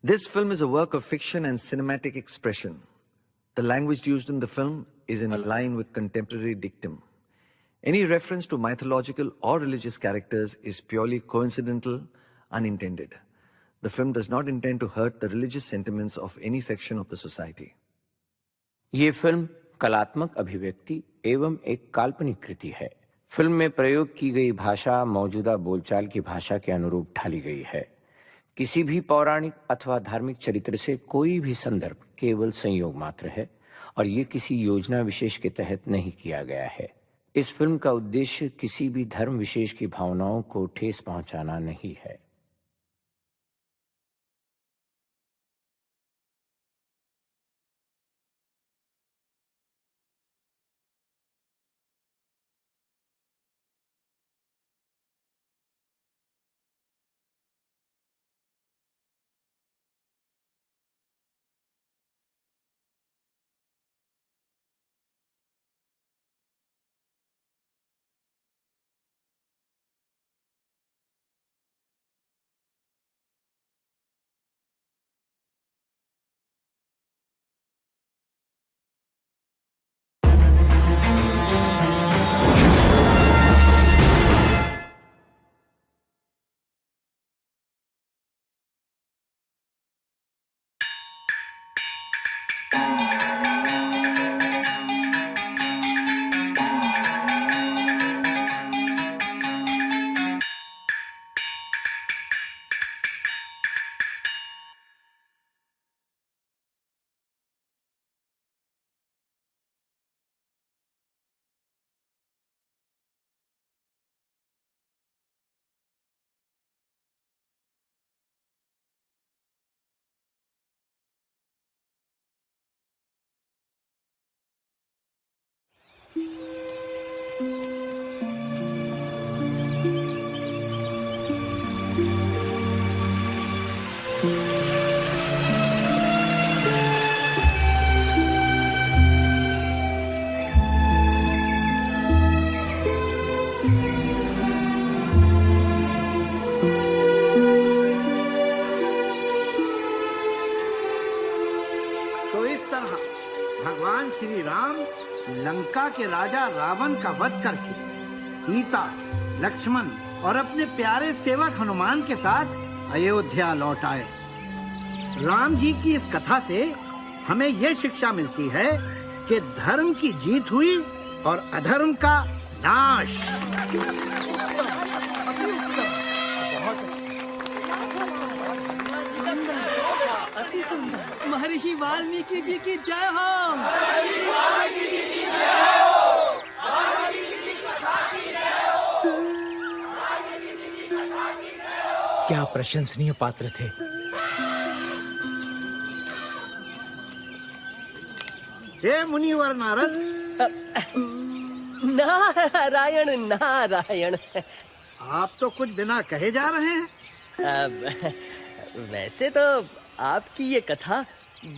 This film is a work of fiction and cinematic expression. The language used in the film is in line with contemporary dictum. Any reference to mythological or religious characters is purely coincidental, unintended. The film does not intend to hurt the religious sentiments of any section of the society. ये film कलात्मक अभिव्यक्ति एवं एक काल्पनिक कृति है। Film में प्रयोग की गई भाषा मौजूदा बोलचाल की भाषा के अनुरूप ढाली गई है। किसी भी पौराणिक अथवा धार्मिक चरित्र से कोई भी संदर्भ केवल संयोग मात्र है और ये किसी योजना विशेष के तहत नहीं किया गया है। इस फिल्म का उद्देश्य किसी भी धर्म विशेष की भावनाओं को ठेस पहुंचाना नहीं है। भगवान श्री राम लंका के राजा रावण का वध करके सीता, लक्ष्मण और अपने प्यारे सेवक हनुमान के साथ अयोध्या लौट आए। राम जी की इस कथा से हमें यह शिक्षा मिलती है कि धर्म की जीत हुई और अधर्म का नाश। महर्षि वाल्मीकि जी की जय हो। क्या प्रशंसनीय पात्र थे। हे मुनिवर नारद। नारायण नारायण। आप तो कुछ बिना कहे जा रहे हैं। वैसे तो आपकी ये कथा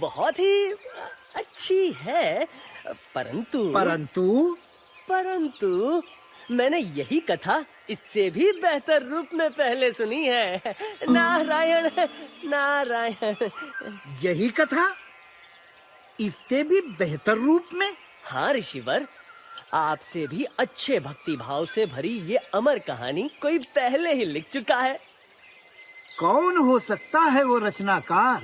बहुत ही अच्छी है, परंतु मैंने यही कथा इससे भी बेहतर रूप में पहले सुनी है। नारायण नारायण। यही कथा इससे भी बेहतर रूप में? हाँ ऋषिवर, आपसे भी अच्छे भक्ति भाव से भरी ये अमर कहानी कोई पहले ही लिख चुका है। कौन हो सकता है वो रचनाकार?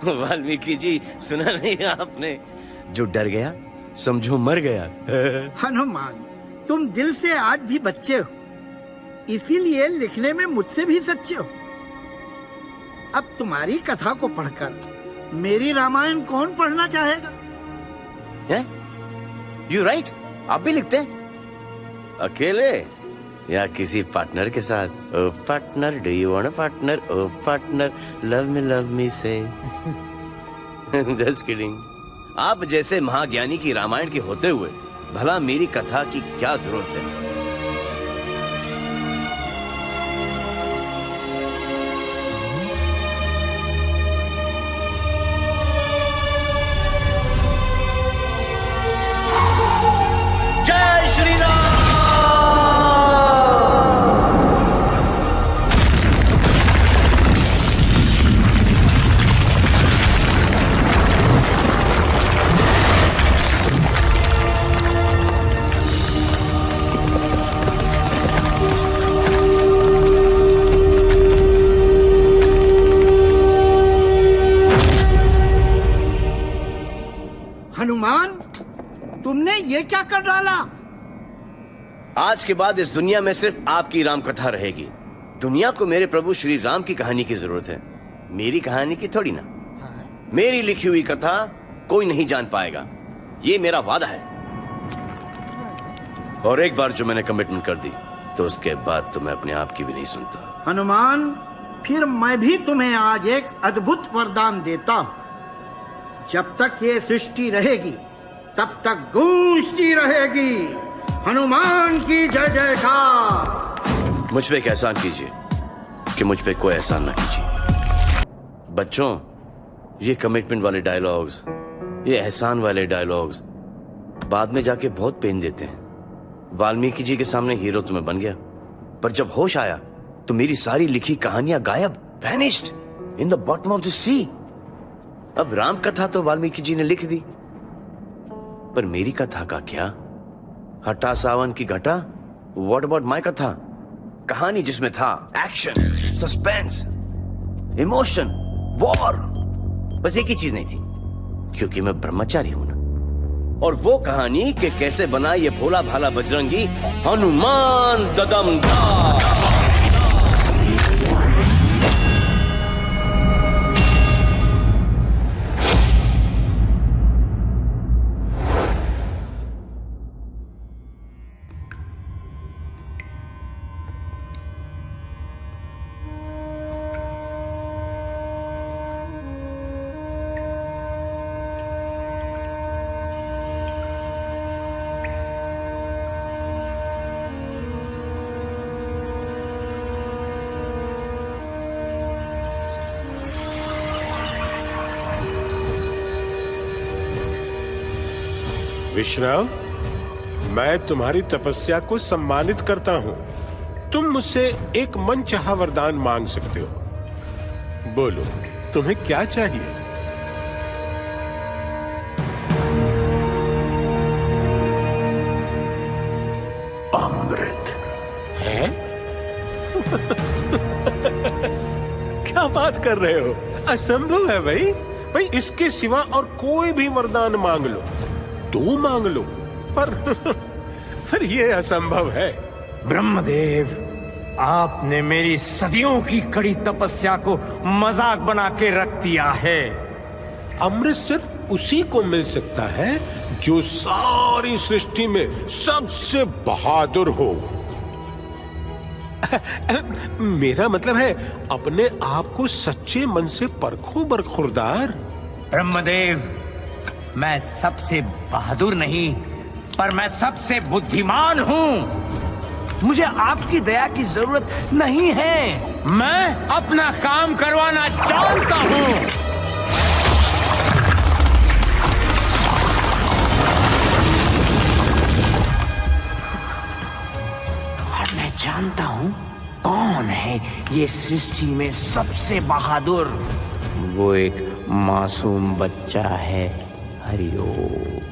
वाल्मीकि जी, सुना नहीं आपने? जो डर गया समझो मर गया। हनुमान, तुम दिल से आज भी बच्चे हो, इसीलिए लिखने में मुझसे भी सच्चे हो। अब तुम्हारी कथा को पढ़कर मेरी रामायण कौन पढ़ना चाहेगा? यू राइट, आप भी लिखते हैं? अकेले या किसी पार्टनर के साथ? Oh partner, do you want a partner? Oh partner, love me से। Just kidding. आप जैसे महाज्ञानी की रामायण के होते हुए भला मेरी कथा की क्या जरूरत है? जय श्री राम। हनुमान, तुमने ये क्या कर डाला? आज के बाद इस दुनिया में सिर्फ आपकी राम कथा रहेगी। दुनिया को मेरे प्रभु श्री राम की कहानी की जरूरत है, मेरी कहानी की थोड़ी ना। मेरी लिखी हुई कथा कोई नहीं जान पाएगा, ये मेरा वादा है। और एक बार जो मैंने कमिटमेंट कर दी तो उसके बाद तो मैं अपने आप की भी नहीं सुनता। हनुमान, फिर मैं भी तुम्हें आज एक अद्भुत वरदान देता हूँ। जब तक ये सृष्टि रहेगी तब तक गूंजती रहेगी हनुमान की जय जयकार। मुझ पे एक एहसान कीजिए कि मुझ पे कोई एहसान ना कीजिए। बच्चों, ये कमिटमेंट वाले डायलॉग्स, ये एहसान वाले डायलॉग्स बाद में जाके बहुत पेन देते हैं। वाल्मीकि जी के सामने हीरो तो मैं बन गया, पर जब होश आया तो मेरी सारी लिखी कहानियां गायब, vanished in the bottom of the sea. अब राम कथा तो वाल्मीकि जी ने लिख दी, पर मेरी कथा का क्या? हटा सावन की घटा। व्हाट अबाउट माय कथा? कहानी जिसमें था एक्शन, सस्पेंस, इमोशन, वॉर, बस एक ही चीज नहीं थी, क्योंकि मैं ब्रह्मचारी हूं ना। और वो कहानी कि कैसे बना ये भोला भाला बजरंगी हनुमान ददमदार। विश्राम, मैं तुम्हारी तपस्या को सम्मानित करता हूँ। तुम मुझसे एक मनचाहा वरदान मांग सकते हो। बोलो, तुम्हें क्या चाहिए? अमृत है? क्या बात कर रहे हो? असंभव है भाई। भाई, इसके सिवा और कोई भी वरदान मांग लो, दो मांग लो, पर ये असंभव है। ब्रह्मदेव, आपने मेरी सदियों की कड़ी तपस्या को मजाक बना के रख दिया है। अमृत सिर्फ उसी को मिल सकता है जो सारी सृष्टि में सबसे बहादुर हो। मेरा मतलब है, अपने आप को सच्चे मन से परखो बरखुरदार। ब्रह्मदेव, मैं सबसे बहादुर नहीं, पर मैं सबसे बुद्धिमान हूँ। मुझे आपकी दया की जरूरत नहीं है। मैं अपना काम करवाना जानता हूँ। और मैं जानता हूँ कौन है ये सृष्टि में सबसे बहादुर। वो एक मासूम बच्चा है। हरिओम।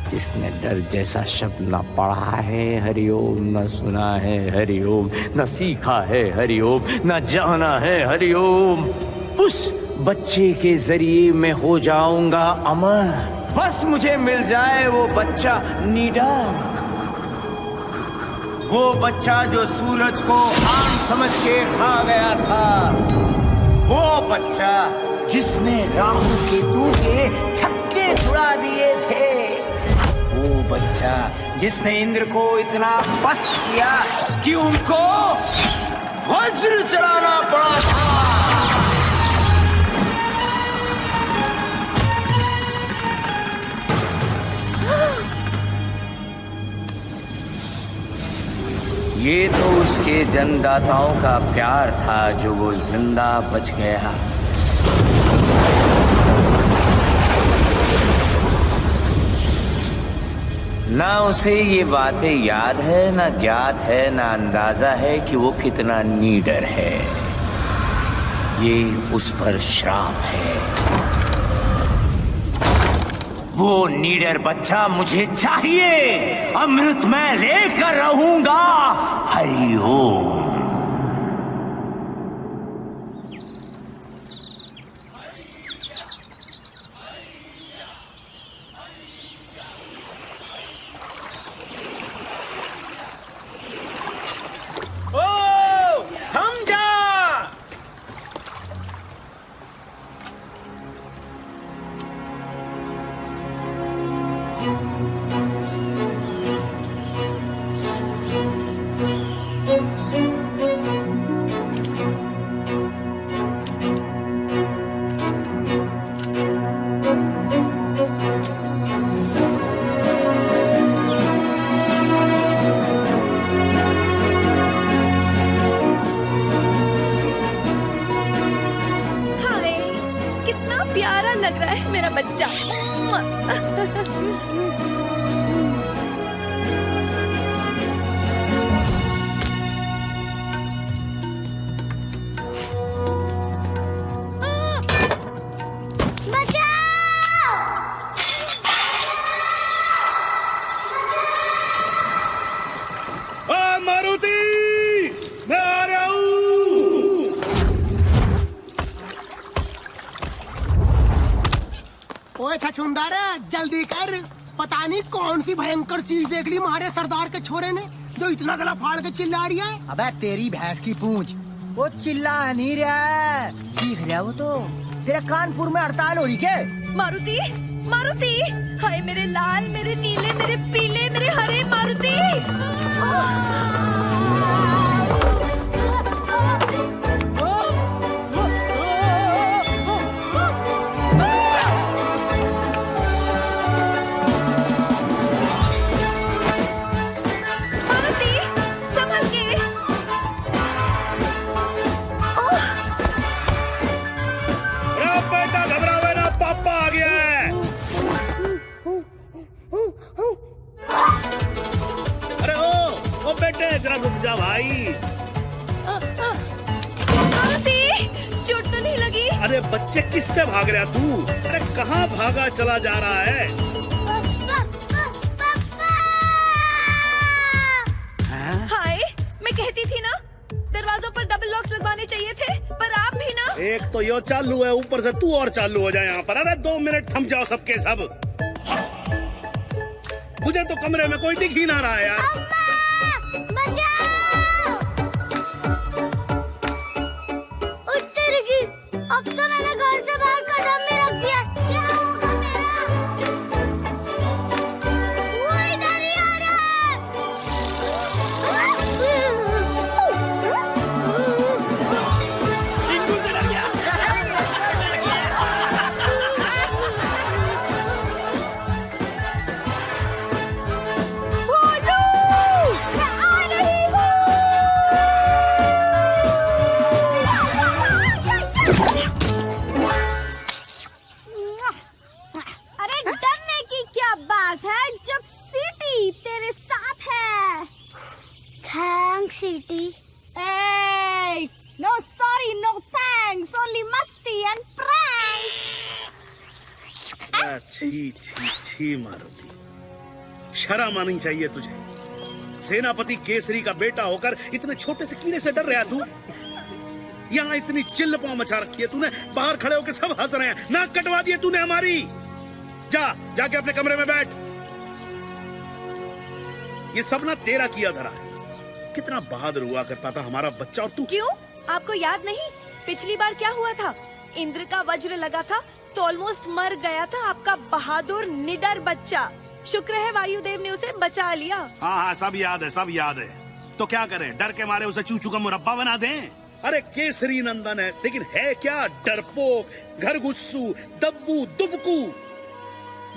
जिसने डर जैसा शब्द न पढ़ा है हरिओम, न सुना है हरिओम, न सीखा है हरिओम, न जाना है हरिओम, उस बच्चे के जरिए मैं हो जाऊंगा अमर। बस मुझे मिल जाए वो बच्चा नीडर, वो बच्चा जो सूरज को आम समझ के खा गया था, वो बच्चा जिसने राहु केतु के छक्के छुड़ा दिए थे, वो बच्चा जिसने इंद्र को इतना पस्त किया कि उनको वज्र चलाना पड़ा था। ये तो उसके जन्मदाताओं का प्यार था जो वो जिंदा बच गया। ना उसे ये बातें याद है, ना ज्ञात है, ना अंदाजा है कि वो कितना नीडर है। ये उस पर श्राप है। वो नीडर बच्चा मुझे चाहिए, अमृत मैं लेकर रहूंगा। हरि ओम। प्यारा लग रहा है मेरा बच्चा। मारुति, मैं आ रहा हूँ। ओए छछुंदर, जल्दी कर। पता नहीं कौन सी भयंकर चीज देख ली हमारे सरदार के छोरे ने जो इतना गला फाड़ के चिल्ला रही है। अबे तेरी भैंस की पूंछ, वो चिल्ला नहीं रहा है, चीख रहा वो तो। तेरे कानपुर में हड़ताल हो रही क्या? मारुति, मारुति, हाय मेरे लाल, मेरे नीले, मेरे पीले, मेरे हरे मारुति। जरा रुक जा भाई। चोट तो नहीं लगी? अरे बच्चे किससे भाग रहा तू? अरे कहाँ भागा चला जा रहा है? हाय, मैं कहती थी ना दरवाजों पर डबल लॉक्स लगवाने चाहिए थे, पर आप भी ना। एक तो यो चालू है, ऊपर से तू और चालू हो जाए यहाँ पर। अरे 2 मिनट थम जाओ सबके सब। मुझे तो कमरे में कोई दिख ही ना रहा है यार। अब तो मैंने घर से बाहर कदम में रख दिया, क्या होगा मेरा? वो इधर ही आ रहा है। चिंटू से लग गया। भोलू, मैं आ रही हूँ। जब सिटी तेरे साथ है। Thanks city. No sorry, no thanks, only मस्ती एंड प्रैंक्स। छी छी छी मारुति, शर्म आनी चाहिए तुझे। सेनापति केसरी का बेटा होकर इतने छोटे से कीड़े से डर रहा तू? यहाँ इतनी चिल्ल पांव मचा रखी है तूने, बाहर खड़े होकर सब हंस रहे हैं, नाक कटवा दिए तूने हमारी। जाके अपने कमरे में बैठ। ये सब ना तेरा किया धरा है। कितना बहादुर हुआ करता था हमारा बच्चा, और तू। क्यों? आपको याद नहीं पिछली बार क्या हुआ था? इंद्र का वज्र लगा था तो ऑलमोस्ट मर गया था आपका बहादुर निडर बच्चा। शुक्र है वायुदेव ने उसे बचा लिया। हाँ, सब याद है, सब याद है। तो क्या करें, डर के मारे उसे चूचू का मुरब्बा बना दें? अरे केसरी नंदन है, लेकिन है क्या? डरपोक, घरगुस्सू, दब्बू, दुबकू।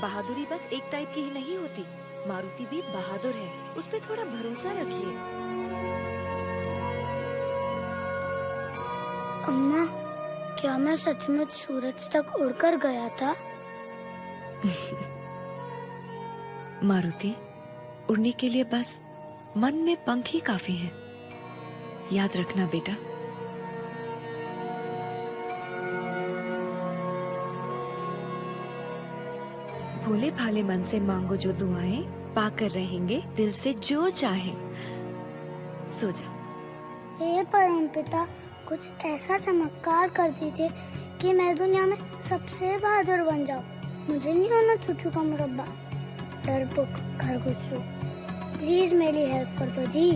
बहादुरी बस एक टाइप की ही नहीं होती। मारुति भी बहादुर है, उस पे थोड़ा भरोसा रखिए। अम्मा, क्या मैं सचमुच सूरज तक उड़कर गया था? मारुति, उड़ने के लिए बस मन में पंख ही काफी हैं। याद रखना बेटा। भोले भाले मन से मांगो जो दुआएं, पाकर रहेंगे दिल से जो चाहे। सो जा। हे परमपिता, कुछ ऐसा चमत्कार कर दीजिए कि मैं दुनिया में सबसे बहादुर बन जाऊं। मुझे नहीं होना चूचू का मुरब्बा, डरपोक, खरगोशू। प्लीज मेरी हेल्प कर दो जी।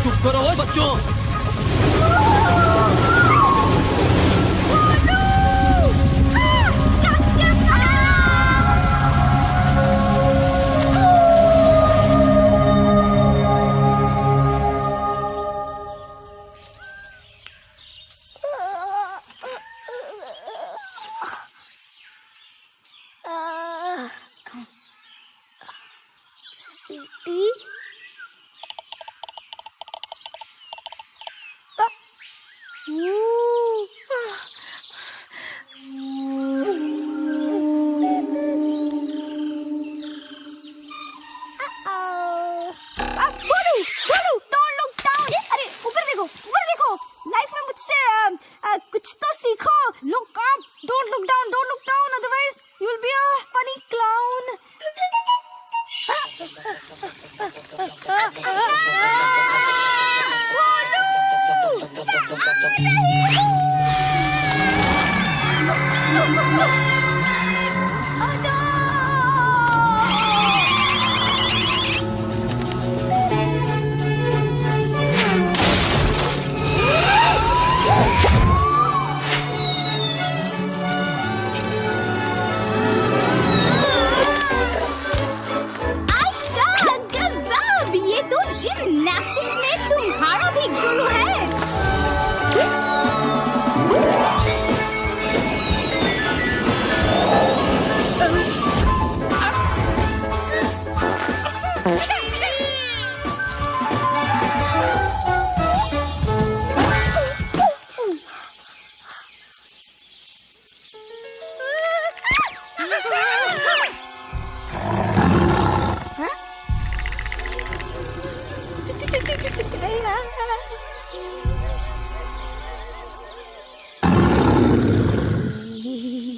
चुप करो बच्चों। तो जिम्नास्टिक्स में तुम्हारा भी गुरु है।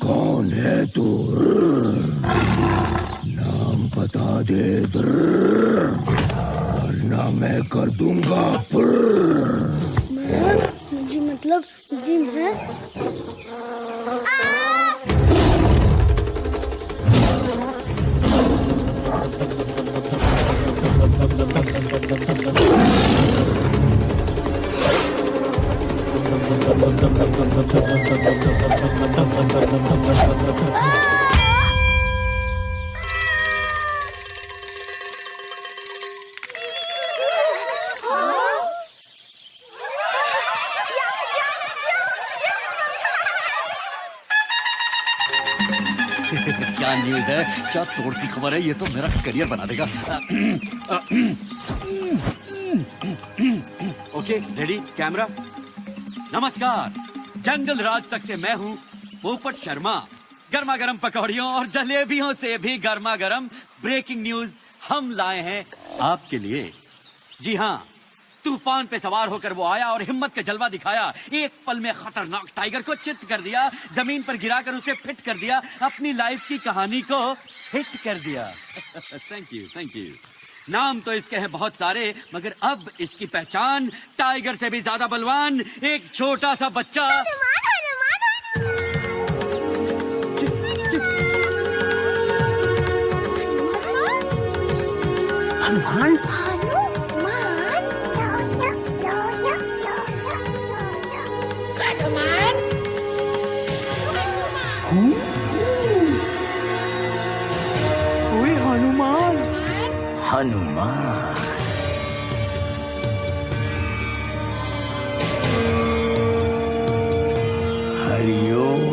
कौन है तू? नाम बता दे वरना मैं कर दूंगा। जी मतलब जिम है। क्या न्यूज़ है? क्या तोड़ती खबर है? ये तो मेरा करियर बना देगा। Okay, ready, camera. नमस्कार, जंगल राज तक से मैं हूँ पोपट शर्मा। गर्मा गर्म पकौड़ियों और जलेबियों से भी गर्मा गर्म ब्रेकिंग न्यूज हम लाए हैं आपके लिए। जी हाँ, तूफान पे सवार होकर वो आया और हिम्मत का जलवा दिखाया। एक पल में खतरनाक टाइगर को चित कर दिया, जमीन पर गिराकर उसे फिट कर दिया, अपनी लाइफ की कहानी को हिट कर दिया। Thank you, thank you. नाम तो इसके हैं बहुत सारे, मगर अब इसकी पहचान टाइगर से भी ज्यादा बलवान एक छोटा सा बच्चा। हनुमान। हनुमान। हनुमान। हरिओम।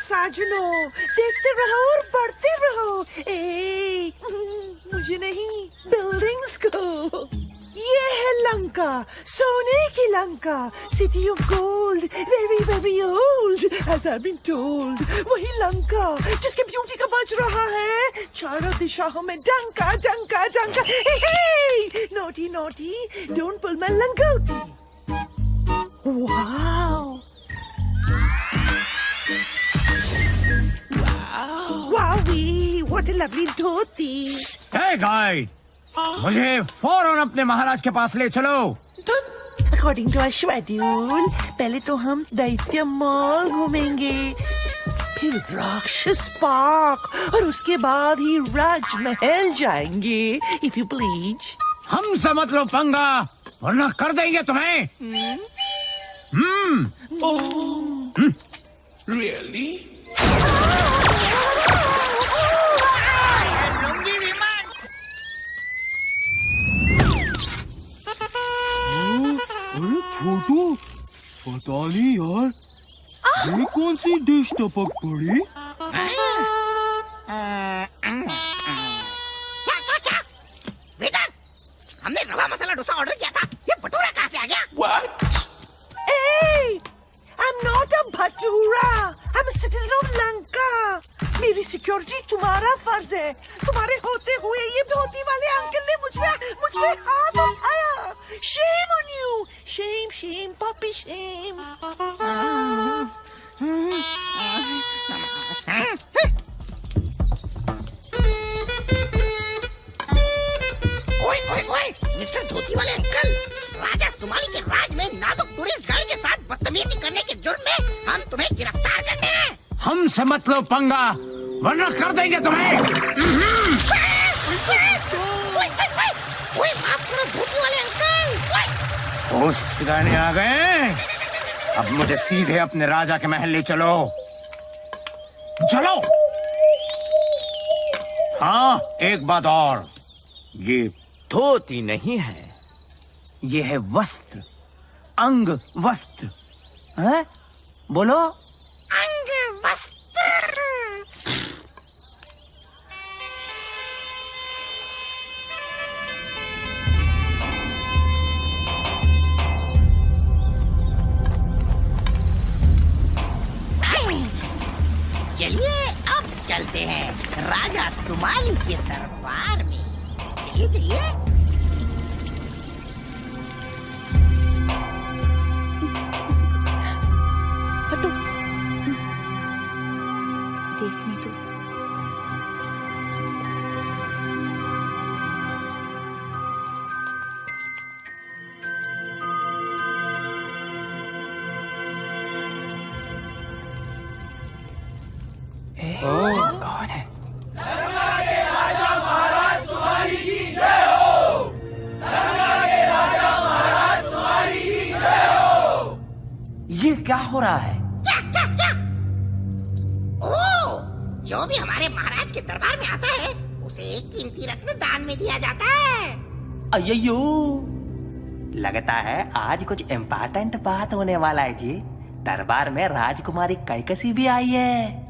साजनों, देखते रहो और बढ़ते रहो। ए, मुझे नहीं, बिल्डिंग्स को। ये है लंका, सोने की Lanka, city of gold, very very old, as I've been told। वही लंका जिसके ब्यूटी का बज रहा है चारों दिशाओं में डंका डंका डंका। Hey naughty naughty, don't pull my langoti. Wow Wowie, what a lovely dhoti. Hey guide, मुझे फौरन अपने महाराज के पास ले चलो। According to our schedule, पहले तो हम दैत्य मॉल घूमेंगे, फिर राक्षस पार्क और उसके बाद ही राजमहल जाएंगे, if you please। हमसे मत लो पंगा, वरना कर देंगे तुम्हें। Really? अरे छोटू, पता नहीं यार, ये कौन सी डिश टपक पड़ी? बेटा, हमने रवा मसाला डोसा ऑर्डर किया था, ये भटूरा कहाँ से आ गया? What? Hey, I'm not a bhatura, I'm a citizen of Lanka। मेरी सिक्योरिटी तुम्हारा फर्ज है। तुम्हारे होते हुए ये धोती वाले अंकल ने मुझ पे हाथ उठाया। Shame on you! puppy shame. ओए, मिस्टर धोती वाले अंकल, राजा सुमाली के राज में नाजुक टूरिस्ट गर्ल के साथ बदतमीजी करने के जुर्म में हम तुम्हें गिरफ्तार करते हैं। हमसे मत लो पंगा, वरना कर देंगे तुम्हें। ओए, माफ करो धोती वाले अंकल। होश ठिकाने आ गए? अब मुझे सीधे अपने राजा के महल ले चलो। चलो। हाँ, एक बात और, ये धोती नहीं है, ये है वस्त्र, अंग वस्त्र। हैं? बोलो। अंग वस्त्र। चलिए अब चलते हैं राजा सुमाली के दरबार में। चलिए। हटो, देखने दो। कौन है? ये क्या हो रहा है? क्या? ओ, जो भी हमारे महाराज के दरबार में आता है उसे एक कीमती रत्न दान में दिया जाता है। अय्यो, लगता है आज कुछ इम्पोर्टेंट बात होने वाला है जी। दरबार में राजकुमारी कैकसी भी आई है।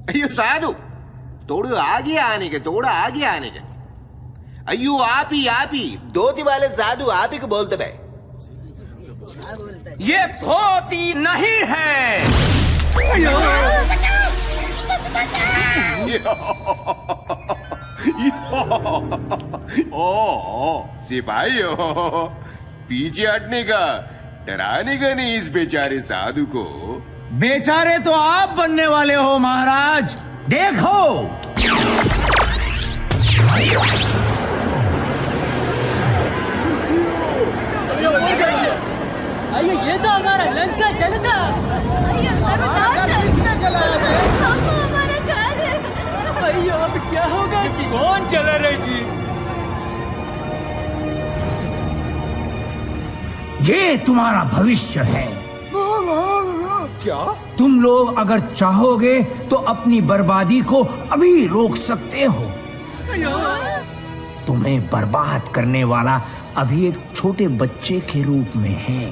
अयो साधु, थोड़ा आगे आने के। अयो आप ही धोती वाले साधु, आप ही को बोलते भाई। ये धोती नहीं है। ओ सिपाही हो, पीछे हटने का, डराने का नहीं इस बेचारे साधु को। बेचारे तो आप बनने वाले हो महाराज, देखो। आइए, ये तो हमारा लंका जलता। हमारा घर है। भैया अब क्या होगा जी? कौन चला रहे जी? ये तुम्हारा भविष्य है। क्या? तुम लोग अगर चाहोगे तो अपनी बर्बादी को अभी रोक सकते हो। तुम्हें बर्बाद करने वाला अभी एक छोटे बच्चे के रूप में है।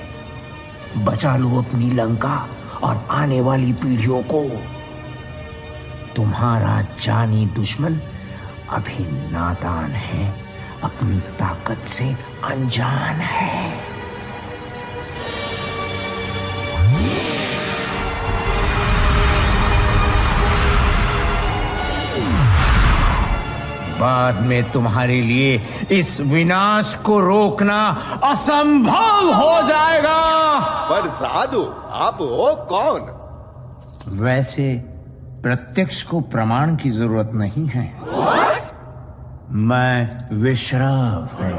बचा लो अपनी लंका और आने वाली पीढ़ियों को। तुम्हारा जानी दुश्मन अभी नादान है, अपनी ताकत से अनजान है। बाद में तुम्हारे लिए इस विनाश को रोकना असंभव हो जाएगा। पर साधु, आप हो कौन? वैसे प्रत्यक्ष को प्रमाण की जरूरत नहीं है। मैं विश्राव हूं।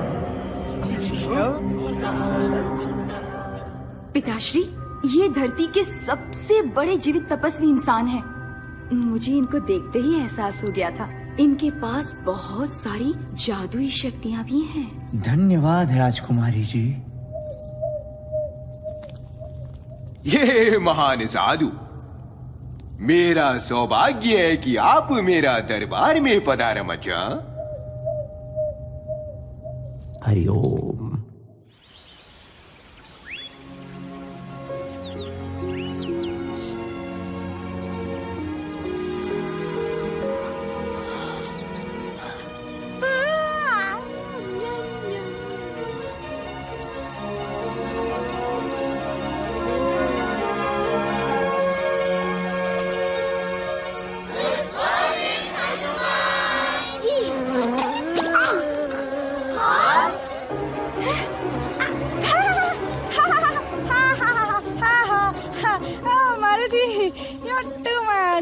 पिताश्री, ये धरती के सबसे बड़े जीवित तपस्वी इंसान हैं। मुझे इनको देखते ही एहसास हो गया था, इनके पास बहुत सारी जादुई शक्तियां भी हैं। धन्यवाद राजकुमारी जी। ये महान साधु, मेरा सौभाग्य है कि आप मेरा दरबार में पधारा मचा। हरिओम।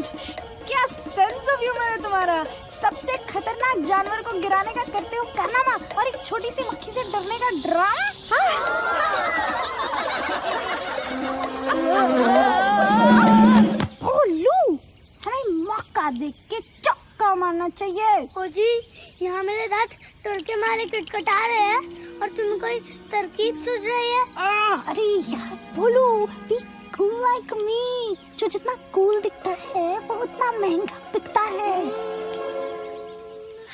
मच। क्या सेंस ऑफ ह्यूमर है तुम्हारा। सबसे खतरनाक जानवर को गिराने का करते हो कारनामा और एक छोटी सी मक्खी से डरने का ड्रामा। भोलू, हमें मौका देख के चक्का मारना चाहिए। ओ जी, यहाँ मेरे दांत डर के मारे किटकिटा रहे हैं और तुम्हें कोई तरकीब सूझ रही है? अरे यार भोलू, बी कूल लाइक मी। जो जितना कूल दिखता है वो उतना महंगा बिकता है।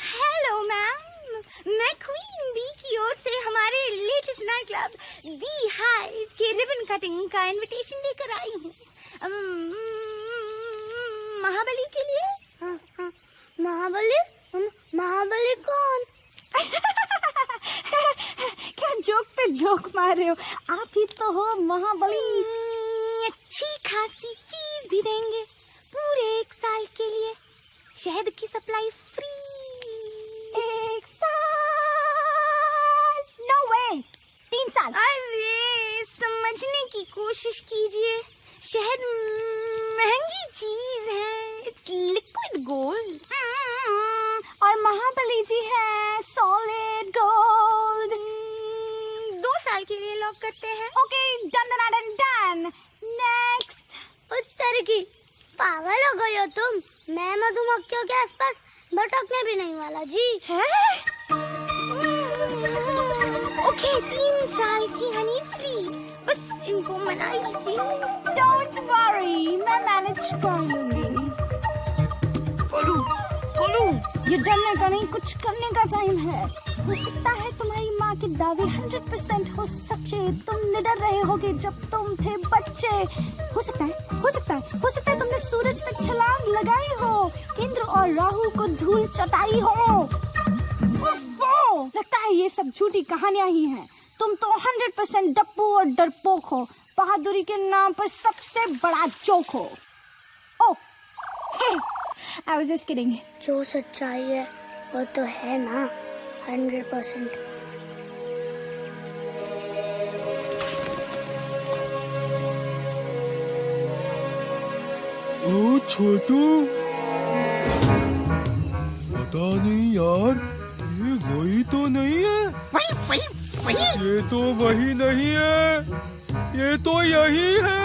हेलो मैम, मैं क्वीन बी की ओर से हमारे लेटेस्ट नाइट क्लब दी हाइव के रिबन कटिंग का इनविटेशन लेकर आई हूँ महाबली के लिए। महाबली? महाबली कौन? क्या जोक पे जोक मार रहे हो? आप ही तो हो महाबली। अच्छी खासी फीस भी देंगे पूरे 1 साल के लिए। शहद की सप्लाई फ्री। 1 साल? नो वे, 3 साल। अरे समझने की कोशिश कीजिए। शहद महंगी चीज है, इट्स लिक्विड गोल्ड। और महाबली जी है सॉलिड गोल्ड। 2 साल के लिए लॉक करते हैं। Okay, done done done done. Next. उत्तर की पागल हो गई हो तुम। मैं मधुमक्खियों के आसपास भटकने भी नहीं वाला जी। हैं? ओके, 3 साल की हनी फ्री। बस इनको मना लीजिए। डोंट वरी, मैं मैनेज कर लूंगी। बोलू, ये डरने का नहीं, कुछ करने का टाइम है। हो सकता है तुम्हारी माँ के दावे 100% हो सच्चे। तुम निडर रहे होगे जब तुम थे बच्चे। हो सकता है तुमने सूरज तक छलांग लगाई हो, इंद्र और राहु को धूल चटाई हो। लगता है ये सब झूठी कहानियां ही हैं। तुम तो 100% डप्पू और डरपोक हो। बहादुरी के नाम पर सबसे बड़ा जोक हो। ओह, हे, I was just kidding. जो सच्चाई है वो तो है ना 100%। ओ छोटू, पता नहीं यार, ये वही तो नहीं है। वही। ये तो वही नहीं है, ये तो यही है।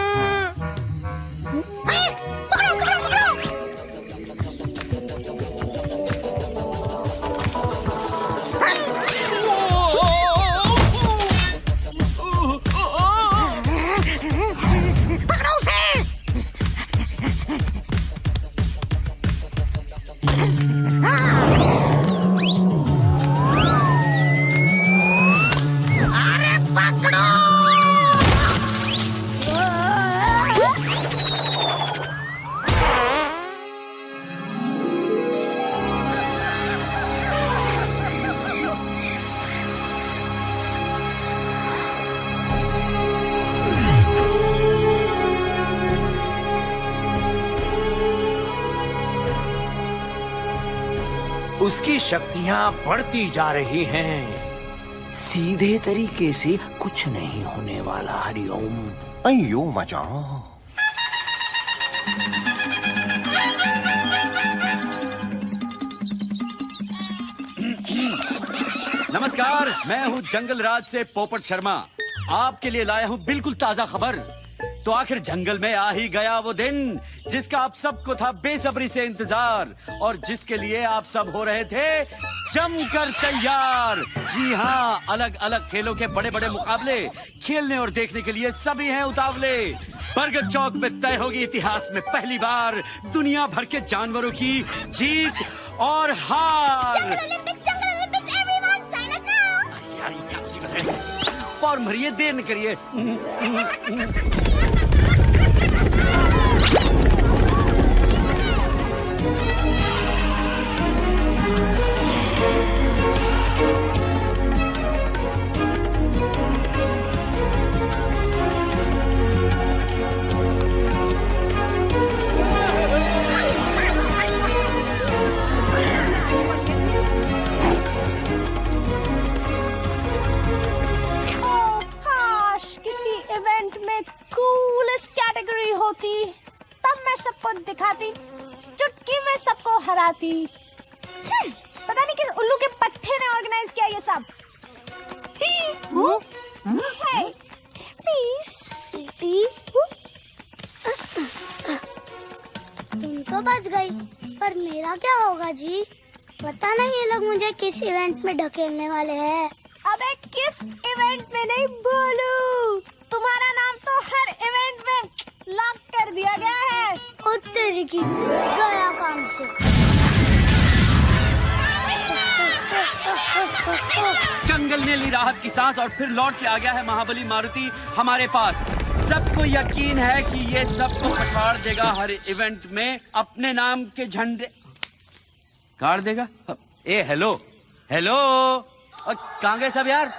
उसकी शक्तियां बढ़ती जा रही हैं। सीधे तरीके से कुछ नहीं होने वाला। हरिओम। अयो मजा। नमस्कार, मैं हूँ जंगल राज से पोपट शर्मा। आपके लिए लाया हूँ बिल्कुल ताजा खबर। तो आखिर जंगल में आ ही गया वो दिन जिसका आप सबको था बेसब्री से इंतजार और जिसके लिए आप सब हो रहे थे जमकर तैयार। जी हाँ, अलग अलग खेलों के बड़े बड़े मुकाबले खेलने और देखने के लिए सभी हैं उतावले। बरगद चौक में तय होगी इतिहास में पहली बार दुनिया भर के जानवरों की जीत और हार। फॉर्म भरिए, देर न करिए। इवेंट में कूलेस्ट कैटेगरी होती तब मैं सबको दिखाती कि मैं सबको हराती। पता नहीं किस उल्लू के पट्टे ने ऑर्गेनाइज किया ये सब। प्लीज स्वीटी, तुम तो बच गई, पर मेरा क्या होगा जी? पता नहीं ये लोग मुझे किस इवेंट में ढकेलने वाले हैं। अबे किस इवेंट में नहीं बोलू, तुम्हारा नाम तो हर इवेंट में लॉक कर दिया गया है। ओ तेरी की गया काम से। जंगल ने ली राहत की सांस और फिर लौट के आ गया है महाबली मारुति हमारे पास। सबको यकीन है कि ये सबको पछाड़ देगा, हर इवेंट में अपने नाम के झंडे गाड़ देगा। ए हेलो हेलो, और कहाँ गए सब यार?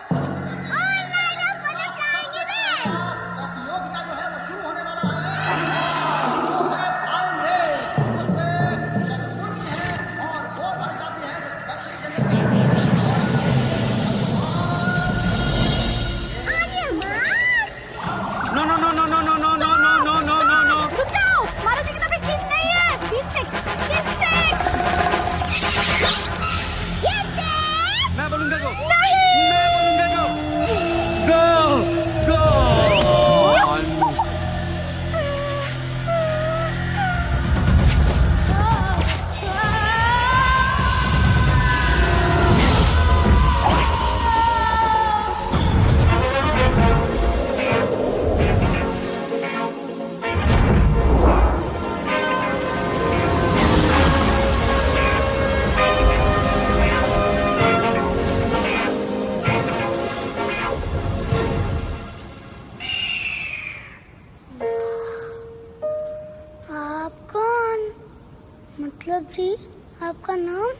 आपका नाम?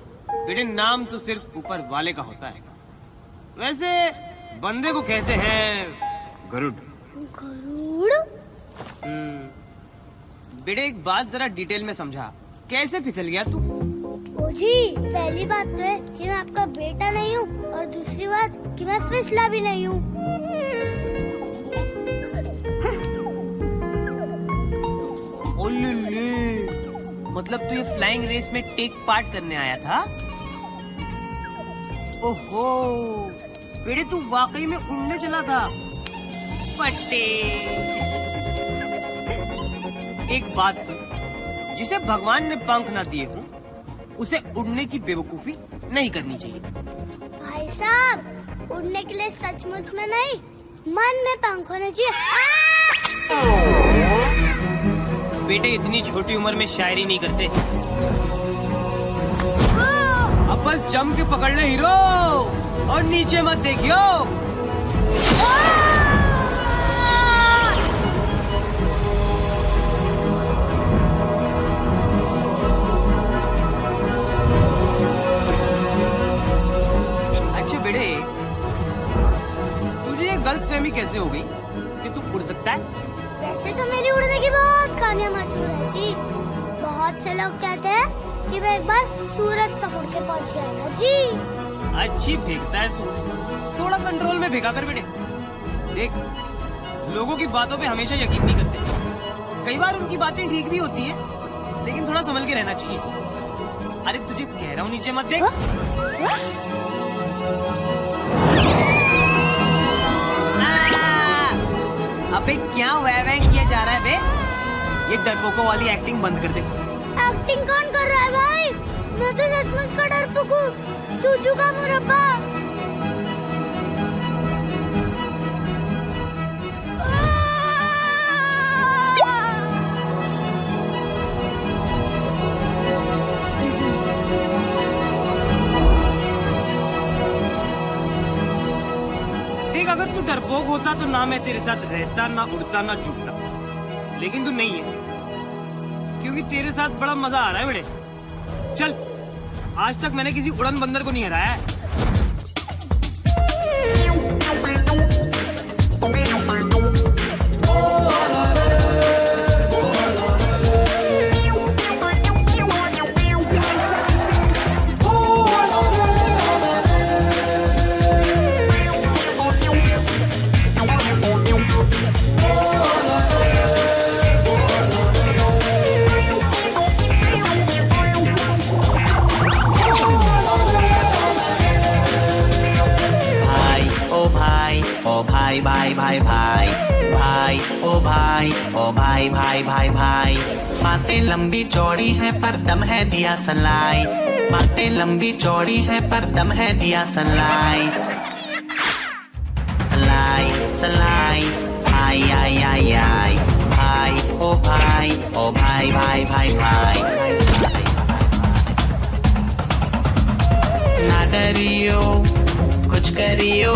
बेटे नाम तो सिर्फ ऊपर वाले का होता है, वैसे बंदे को कहते हैं गरुड़। गरुड़? बेटे एक बात जरा डिटेल में समझा, कैसे फिसल गया तू? ओ जी, पहली बात तो है कि मैं आपका बेटा नहीं हूँ, और दूसरी बात कि मैं फिसला भी नहीं हूँ। मतलब तू ये फ्लाइंग रेस में टेक पार्ट करने आया था? ओहो, बेटे तू वाकई में उड़ने चला था। फटे। एक बात सुन, जिसे भगवान ने पंख ना दिए हो, उसे उड़ने की बेवकूफी नहीं करनी चाहिए। भाई साहब, उड़ने के लिए सचमुच में नहीं, मन में पंख होने चाहिए। बेटे इतनी छोटी उम्र में शायरी नहीं करते। अब बस जम के पकड़ ले हीरो, और नीचे मत देखियो। अच्छा बेटे, तुझे ये गलतफहमी कैसे हो गई कि तू उड़ सकता है? वैसे तो मेरी उड़ने की बहुत कहानियाँ मशहूर है जी। बहुत से लोग कहते हैं कि मैं एक बार सूरज तक उड़ के पहुँच गया था जी। अच्छी फेंकता है तू, थोड़ा कंट्रोल में फेंका कर बेटे। देख, लोगों की बातों पे हमेशा यकीन नहीं करते। कई बार उनकी बातें ठीक भी होती है, लेकिन थोड़ा संभल के रहना चाहिए। अरे तुझे कह रहा हूँ नीचे मत देख। अबे क्या वैवैंग किया जा रहा है बे? ये डरपोकों वाली एक्टिंग बंद कर दे। एक्टिंग कौन कर रहा है भाई? मैं तो सचमुच का डरपोक हूँ, चूचू का मुरब्बा। देख, अगर तू डरपोक होता तो ना मैं तेरे साथ रहता, ना उड़ता, ना छुपता। लेकिन तू नहीं है, क्योंकि तेरे साथ बड़ा मजा आ रहा है बेटे। चल, आज तक मैंने किसी उड़न बंदर को नहीं हराया है। भाई ओ भाई भाई भाई भाई। बातें लंबी चौड़ी हैं पर दम है दिया सलाई। बातें लंबी चौड़ी हैं पर दम है दिया सलाई। सलाई सलाई आई आई आई आई। भाई ओ भाई ओ भाई भाई भाई भाई। ना डरियो कुछ करियो,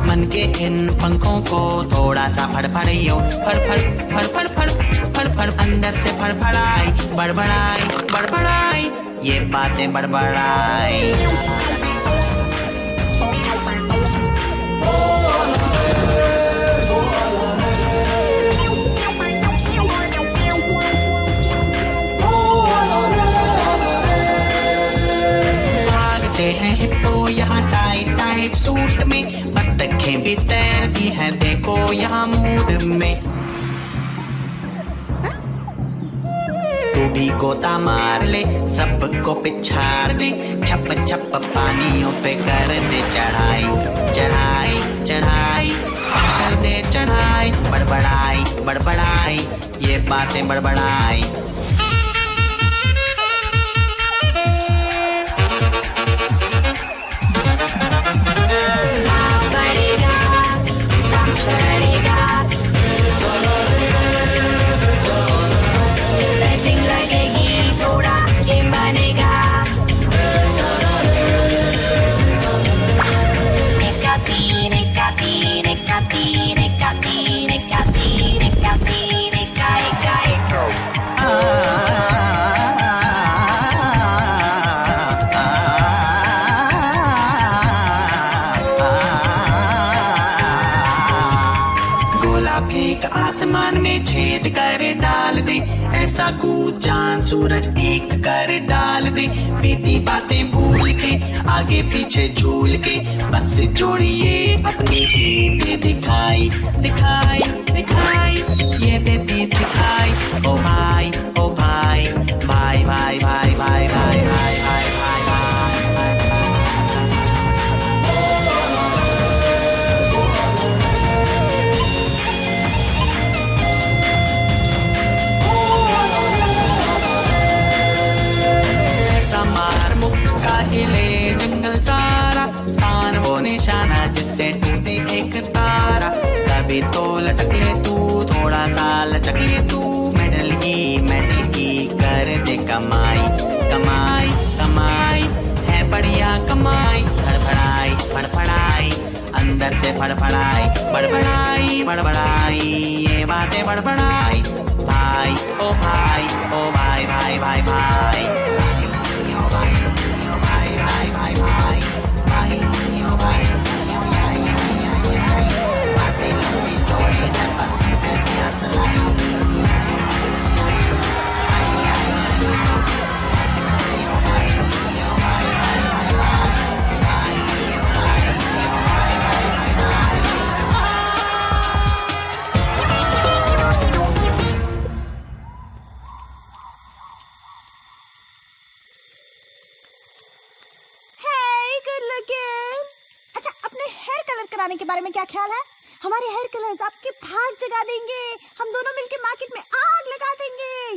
मन के इन पंखों को थोड़ा सा फड़फड़ियो। फड़ फड़ फड़ फड़ फड़ फड़ फड़ अंदर से फड़फड़ाई। बड़बड़ाई बड़बड़ाई ये बातें बड़बड़ाई। हैं हिप्पो यहाँ टाइट टाइट सूट में, बत्तखें भी तैरती हैं देखो यहाँ मूड में। तू भी गोता मार ले सबको पिछाड़ दे, छप छप पानियों पे कर दे चढ़ाई। चढ़ाई चढ़ाई कर दे चढ़ाई। बड़बड़ाई बड़बड़ाई ये बातें बड़बड़ाई। आसमान में छेद कर डाल दे, ऐसा कूद चांद सूरज एक कर डाल दे। बीती बातें भूल के आगे पीछे झूल के, बस जोड़िए अपनी ही दे दिखाई। दिखाई दिखाई ये देती दिखाई। ओ भाई ओ भाई भाई भाई भाई भाई भाई भाई भाई हिले जंगल सारा, तान वो निशाना जिससे टूटे एक तारा। कभी तो लटक ले तू थोड़ा सा लचक ले तू, मेडल की कर दे कमाई। कमाई कमाई है बढ़िया कमाई। फड़फड़ाई फड़फड़ाई अंदर से फड़फड़ाई। बड़बड़ाई बड़बड़ाई ये बातें बड़बड़ाई। भाई ओ भाई ओ भाई भाई भाई भाई। के बारे में क्या ख्याल है? हमारे हेयर कलर्स आपके भाग जगा देंगे। हम दोनों मिलके मार्केट में आग लगा देंगे।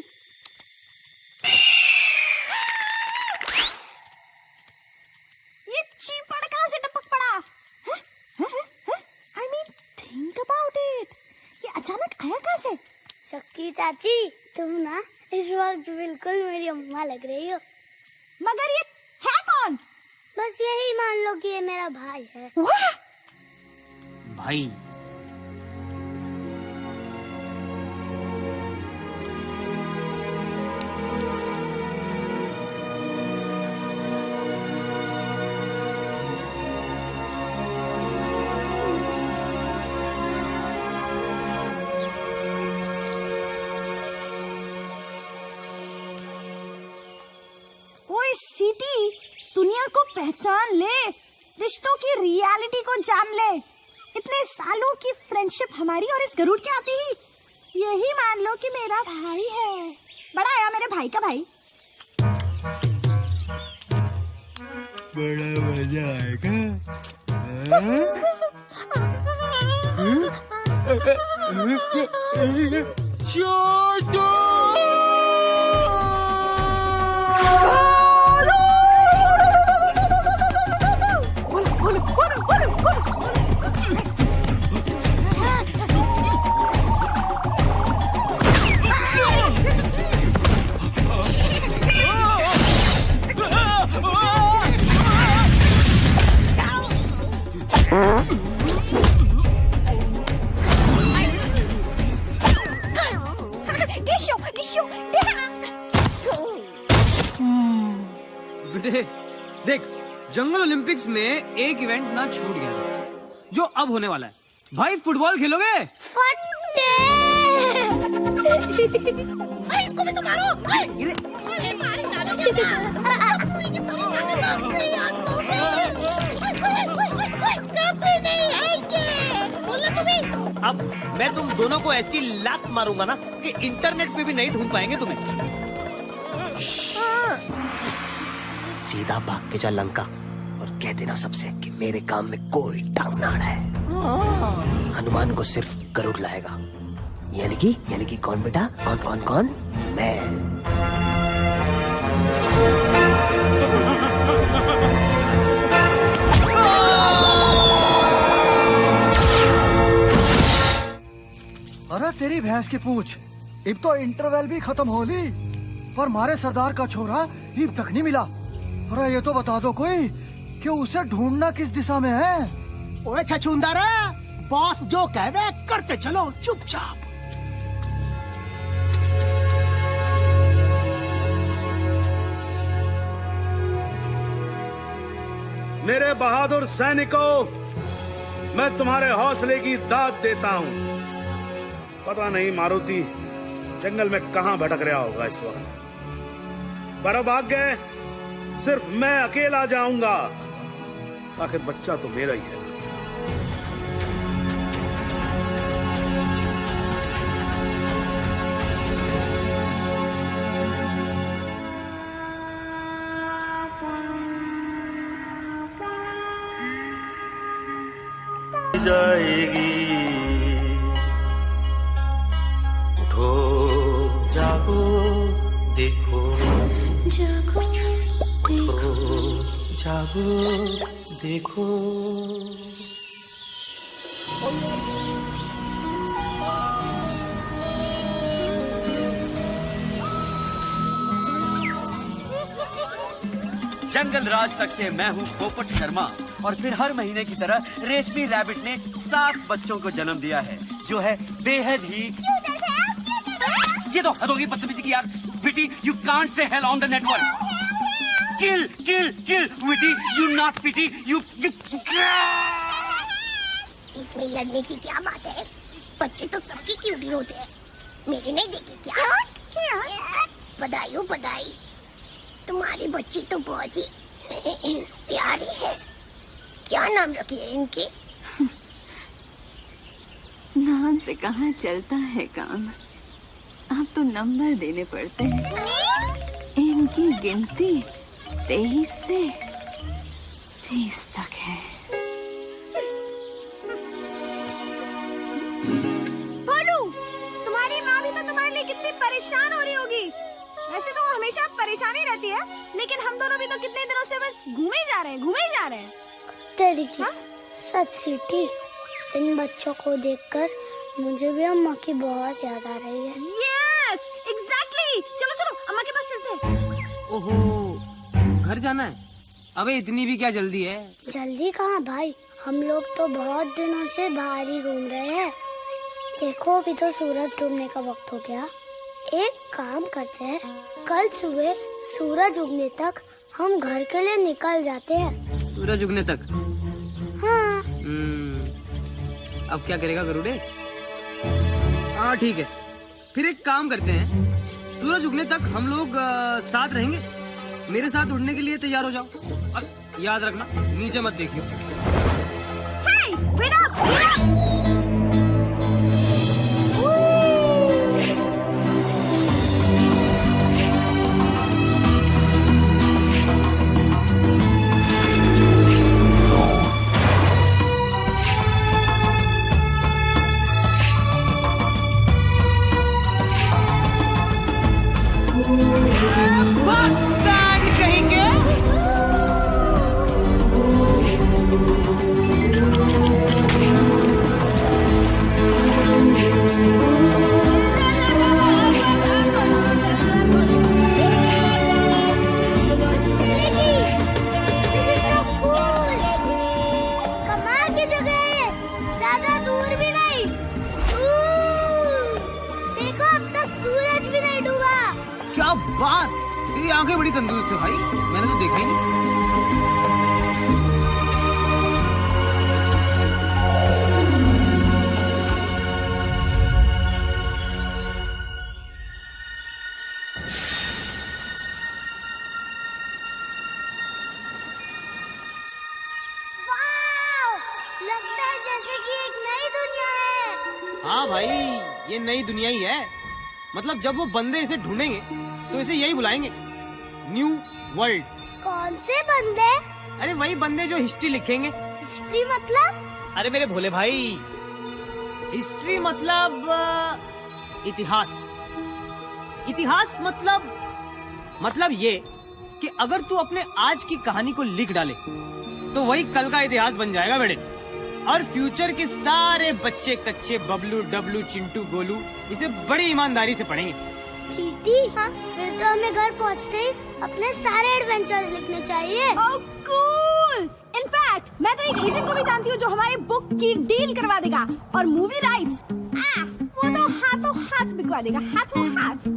ये चीपड़ कहाँ से टपक पड़ा? I mean, think about it. ये अचानक आया कहाँ से? शक्की चाची, तुम ना इस वक्त बिल्कुल मेरी अम्मा लग रही हो। मगर ये है कौन? बस यही मान लो कि ये मेरा भाई है। भाई ओए सिटी, दुनिया को पहचान ले, रिश्तों की रियलिटी को जान ले। इतने सालों की फ्रेंडशिप हमारी और इस गरुड़ के आती ही यही मान लो कि मेरा भाई है। बड़ा आया मेरे भाई का भाई। बड़ा मजा आएगा। छोटू देख, जंगल ओलंपिक्स में एक इवेंट ना छूट गया था, जो अब होने वाला है। भाई फुटबॉल खेलोगे? इसको भी तो मारो। अब मैं तुम दोनों को ऐसी लात मारूंगा ना कि इंटरनेट पे भी नहीं ढूंढ पाएंगे तुम्हें। सीधा भाग के जा लंका और कह देना सबसे कि मेरे काम में कोई टांग ना अड़ाए। हनुमान को सिर्फ गरुड़ लाएगा। यानी कि कौन बेटा? कौन? मैं। अरे तेरी भैंस की पूंछ, अब तो इंटरवल भी खत्म हो ली, पर मारे सरदार का छोरा अब तक नहीं मिला। अरे ये तो बता दो कोई कि उसे ढूंढना किस दिशा में है। ओए छछूंदर, बॉस जो कह दे करते चलो चुपचाप। मेरे बहादुर सैनिकों, मैं तुम्हारे हौसले की दाद देता हूँ। पता नहीं मारुति जंगल में कहां भटक रहा होगा इस वक्त, पर अब आगे सिर्फ मैं अकेला जाऊंगा। आखिर बच्चा तो मेरा ही है। जाएगी, उठो जागो देखो, जागो देखो। जंगल राज तक से मैं हूँ पोपट शर्मा, और फिर हर महीने की तरह रेशमी रैबिट ने 7 बच्चों को जन्म दिया है, जो है बेहद ही। ये तो हद होगी बदतमीजी की यार। Witty, you can't say hell on the network. Kill kill kill witty, you not pity, you. इसमें लड़ने की क्या बात है? बच्चे तो सबकी क्यूटी होते हैं, मेरे नहीं देखे क्या? बधाई हो बधाई, तुम्हारी बच्ची तो बहुत ही प्यारी है। क्या नाम रखे है इनके? नाम से कहाँ चलता है काम, अब तो नंबर देने पड़ते हैं। इनकी गिनती 23 से 30 तक है। बोलू, तुम्हारी माँ भी तो तुम्हारे लिए कितनी परेशान हो रही होगी। वैसे तो हमेशा परेशानी रहती है, लेकिन हम दोनों भी तो कितने दिनों से बस घूमे जा रहे हैं। तेरी की सच सीटी, इन बच्चों को देखकर मुझे भी अम्मा की बहुत याद आ रही है। Yes, exactly. चलो अम्मा के पास चलते हैं। ओहो, घर जाना है? अबे इतनी भी क्या जल्दी है? जल्दी कहाँ भाई, हम लोग तो बहुत दिनों से बाहर ही घूम रहे हैं। देखो अभी तो सूरज डूबने का वक्त हो गया। एक काम करते हैं, कल सुबह सूरज उगने तक हम घर के लिए निकल जाते हैं। सूरज उगने तक? हाँ। अब क्या करेगा गरुड़े? हाँ ठीक है, फिर एक काम करते हैं, सूरज उगने तक हम लोग साथ रहेंगे। मेरे साथ उड़ने के लिए तैयार हो जाओ। अब याद रखना, नीचे मत देखियो। Hey, wait up! कहेंगे। कमाल की जगह है, ज्यादा दूर भी नहीं। देखो अब तक सूरज भी नहीं डूबा। क्या बात, तेरी आंखें बड़ी तंदुरुस्त है भाई, मैंने तो देखा ही नहीं। लगता है जैसे कि एक नई दुनिया है। हाँ भाई, ये नई दुनिया ही है। मतलब जब वो बंदे इसे ढूंढेंगे तो इसे यही बुलाएंगे, न्यू वर्ल्ड। कौन से बंदे? अरे वही बंदे जो हिस्ट्री लिखेंगे। हिस्ट्री मतलब? अरे मेरे भोले भाई, हिस्ट्री मतलब इतिहास। इतिहास मतलब ये कि अगर तू अपने आज की कहानी को लिख डाले तो वही कल का इतिहास बन जाएगा बेटे। और फ्यूचर के सारे बच्चे कच्चे बबलू डबलू चिंटू गोलू इसे बड़ी ईमानदारी से पढ़ेंगे। चीटी, फिर तो हमें घर पहुंचते ही अपने सारे एडवेंचर्स लिखने चाहिए। कूल। इनफैक्ट मैं तो एक एजेंट को भी जानती हूँ जो हमारे बुक की डील करवा देगा और मूवी राइट्स वो तो हाथों हाथ बिकवा देगा, हाथों हाथ।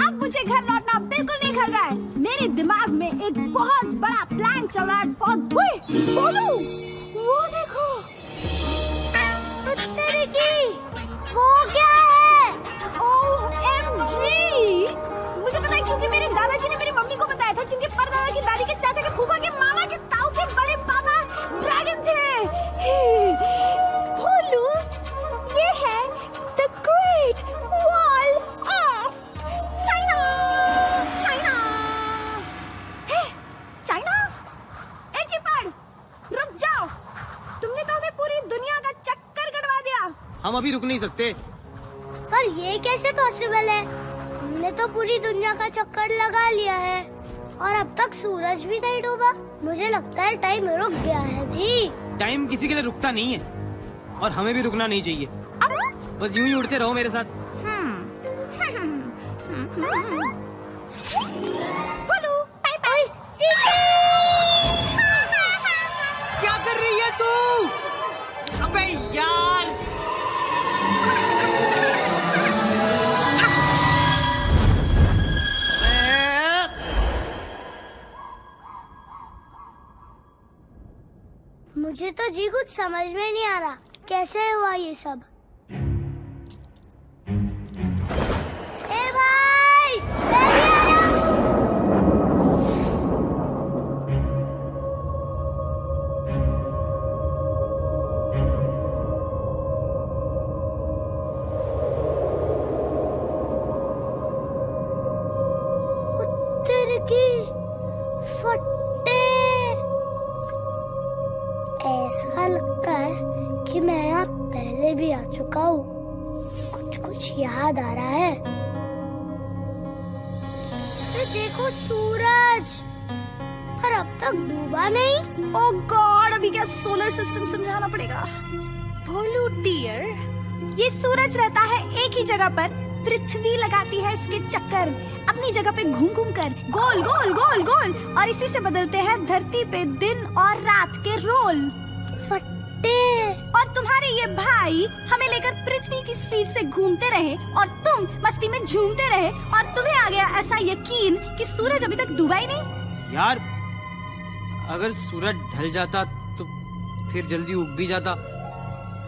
अब मुझे घर लौटना बिल्कुल नहीं खल रहा है। मेरे दिमाग में एक बहुत बड़ा प्लान चल रहा है। बोलू, वो देखो। वो क्या है? OMG! मुझे पता है क्योंकि मेरे दादाजी ने मेरी मम्मी को बताया था, जिनके परदादा की दादी के चाचा के फूफा के मामा के ताऊ के बड़े पापा ड्रैगन थे। भोलू, ये है the great wall of China. China? ए चिपड़, रुक जाओ। तुमने तो हमें पूरी दुनिया का चक्कर कटवा दिया। हम अभी रुक नहीं सकते। पर ये कैसे पॉसिबल है? हमने तो पूरी दुनिया का चक्कर लगा लिया है और अब तक सूरज भी नहीं डूबा। मुझे लगता है टाइम रुक गया है जी। टाइम किसी के लिए रुकता नहीं है और हमें भी रुकना नहीं चाहिए। बस यूं ही उड़ते रहो मेरे साथ। बोलू, ओए, चीटी! क्या कर रही है तू? अबे यार! मुझे तो जी कुछ समझ में नहीं आ रहा, कैसे हुआ ये सब? ए भाई, मैं भी आ रहा हूँ। उत्तर की फट्टे। ऐसा लगता है कि मैं यहाँ पहले भी आ चुका हूँ। कुछ याद आ रहा है। अरे देखो सूरज, पर अब तक डूबा नहीं। ओह गॉड, अभी क्या सोलर सिस्टम समझाना पड़ेगा। भोलू डियर, ये सूरज रहता है एक ही जगह पर, पृथ्वी लगाती है इसके चक्कर अपनी जगह पे घूम घूम कर, गोल गोल गोल गोल, और इसी से बदलते हैं धरती पे दिन और रात के रोल। फट्टे। और तुम्हारे ये भाई हमें लेकर पृथ्वी की स्पीड से घूमते रहे और तुम मस्ती में झूमते रहे और तुम्हें आ गया ऐसा यकीन कि सूरज अभी तक डूबा ही नहीं। यार, अगर सूरज ढल जाता तो फिर जल्दी उग भी जाता।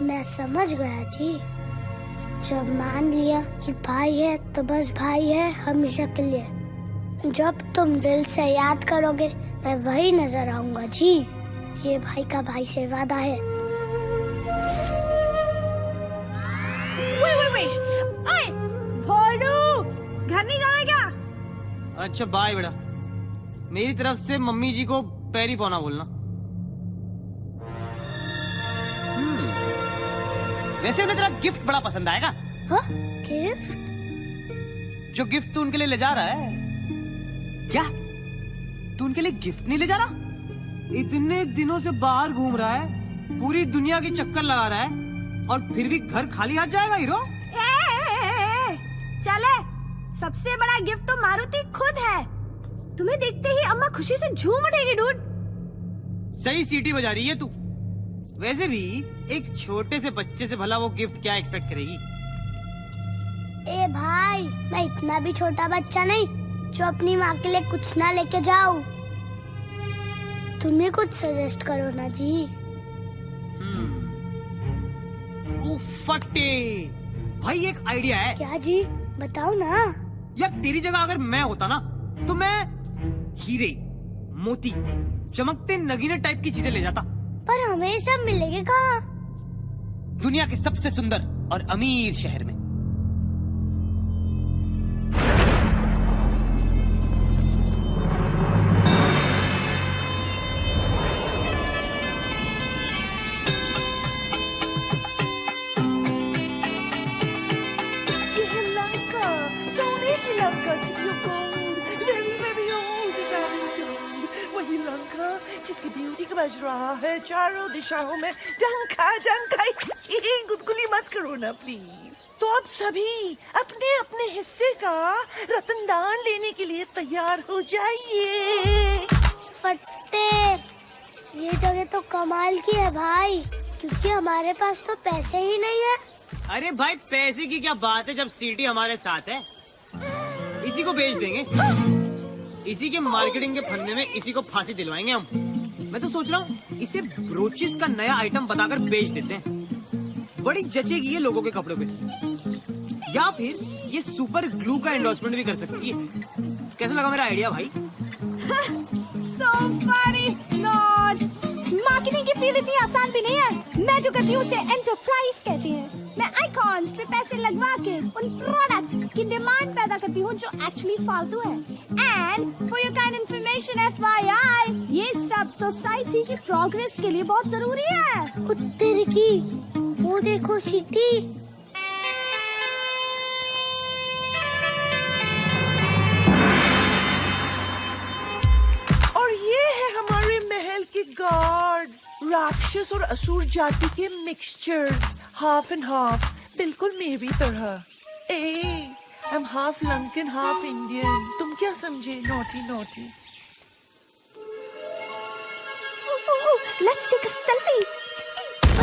मैं समझ गया जी। जब मान लिया कि भाई है तो बस भाई है हमेशा के लिए। जब तुम दिल से याद करोगे मैं वही नजर आऊंगा जी। ये भाई का भाई से वादा है। ओए, भोलू, घर नहीं जाना क्या? अच्छा बाय बेटा, मेरी तरफ से मम्मी जी को पैरी पौना बोलना। वैसे उन्हें तेरा गिफ्ट बड़ा पसंद आएगा। हाँ? गिफ्ट? जो गिफ्ट तू उनके लिए ले जा रहा है क्या तू उनके लिए गिफ्ट नहीं ले जा रहा? इतने दिनों से बाहर घूम रहा है, पूरी दुनिया के चक्कर लगा रहा है और फिर भी घर खाली हाथ जाएगा हीरो? चले, सबसे बड़ा गिफ्ट तो मारुति खुद है। तुम्हें देखते ही अम्मा खुशी से झूम उठेगी डूड। सही सीटी बजा रही है तू। वैसे भी एक छोटे से बच्चे से भला वो गिफ्ट क्या एक्सपेक्ट करेगी? ए भाई, मैं इतना भी छोटा बच्चा नहीं जो अपनी माँ के लिए कुछ ना लेके जाऊं। तुम्हें कुछ सजेस्ट करो ना जी। फटे भाई, एक आइडिया है। क्या जी, बताओ ना। यार तेरी जगह अगर मैं होता ना तो मैं हीरे, मोती, चमकते नगीने टाइप की चीजें ले जाता। पर हमें सब मिलेंगे कहाँ? दुनिया के सबसे सुंदर और अमीर शहर में। जिसकी ब्यूटी का बज रहा है चारों दिशाओं में डंका डंका। गुदगुली मत करो ना प्लीज। तो अब सभी अपने अपने हिस्से का रतनदान लेने के लिए तैयार हो जाइए। फट्टे, ये जगह तो कमाल की है भाई, क्योंकि हमारे पास तो पैसे ही नहीं है। अरे भाई पैसे की क्या बात है जब सीटी हमारे साथ है। इसी को बेच देंगे, इसी के मार्केटिंग के फंदे में इसी को फांसी दिलवाएंगे हम। मैं तो सोच रहा हूँ इसे ब्रोचेस का नया आइटम बताकर बेच देते हैं। बड़ी जचेगी ये लोगों के कपड़ों पे। या फिर ये सुपर ग्लू का एंडोर्समेंट भी कर सकती है। कैसा लगा मेरा आइडिया भाई? So funny, Lord. मार्केटिंग की फील्ड इतनी आसान भी नहीं है। मैं जो करती हूँ उसे एंटरप्राइज कहते हैं। मैं आइकॉन्स पे पैसे लगवा के उन प्रोडक्ट्स की डिमांड पैदा करती हूँ जो एक्चुअली फालतू है। And for your kind information FYI, ये सब सोसाइटी की प्रोग्रेस के लिए बहुत जरूरी है। उत्तर की वो देखो सिटी। और ये है हमारे महल के गार्ड्स, राक्षस और असुर जाति के मिक्सचर्स, हाफ एंड हाफ, बिल्कुल मेरी तरह। I am half Lankan half Indian. तुम क्या समझे? Naughty naughty. Let's take a selfie.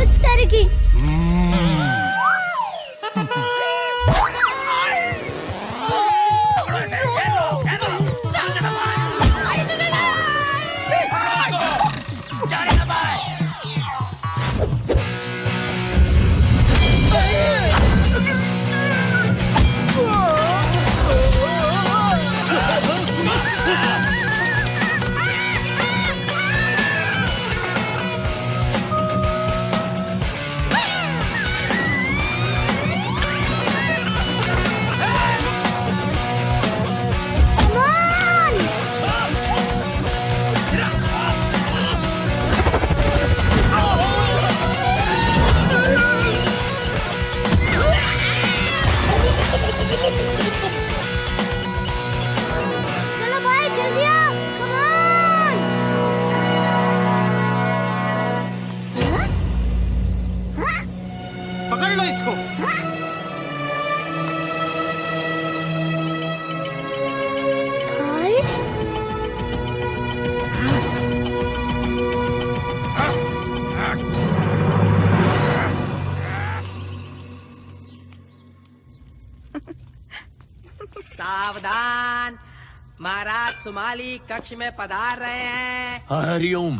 उत्तर की सावधान, महाराज सुमाली कक्ष में पधार रहे हैं। हरिओम।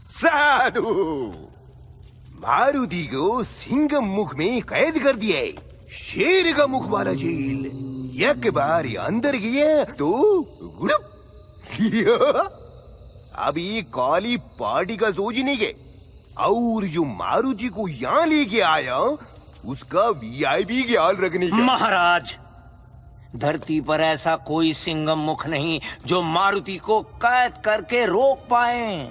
साधु, मारुति को सिंह मुख में कैद कर दिया है। शेर का मुख वाला जेल। एक बार अंदर गया तो गुड़प। अभी काली पार्टी का सोच नहीं के। और जो मारुति को यहाँ लेके आया उसका VIP ख्याल रखने का। महाराज, धरती पर ऐसा कोई सिंगम मुख नहीं जो मारुति को कैद करके रोक पाए।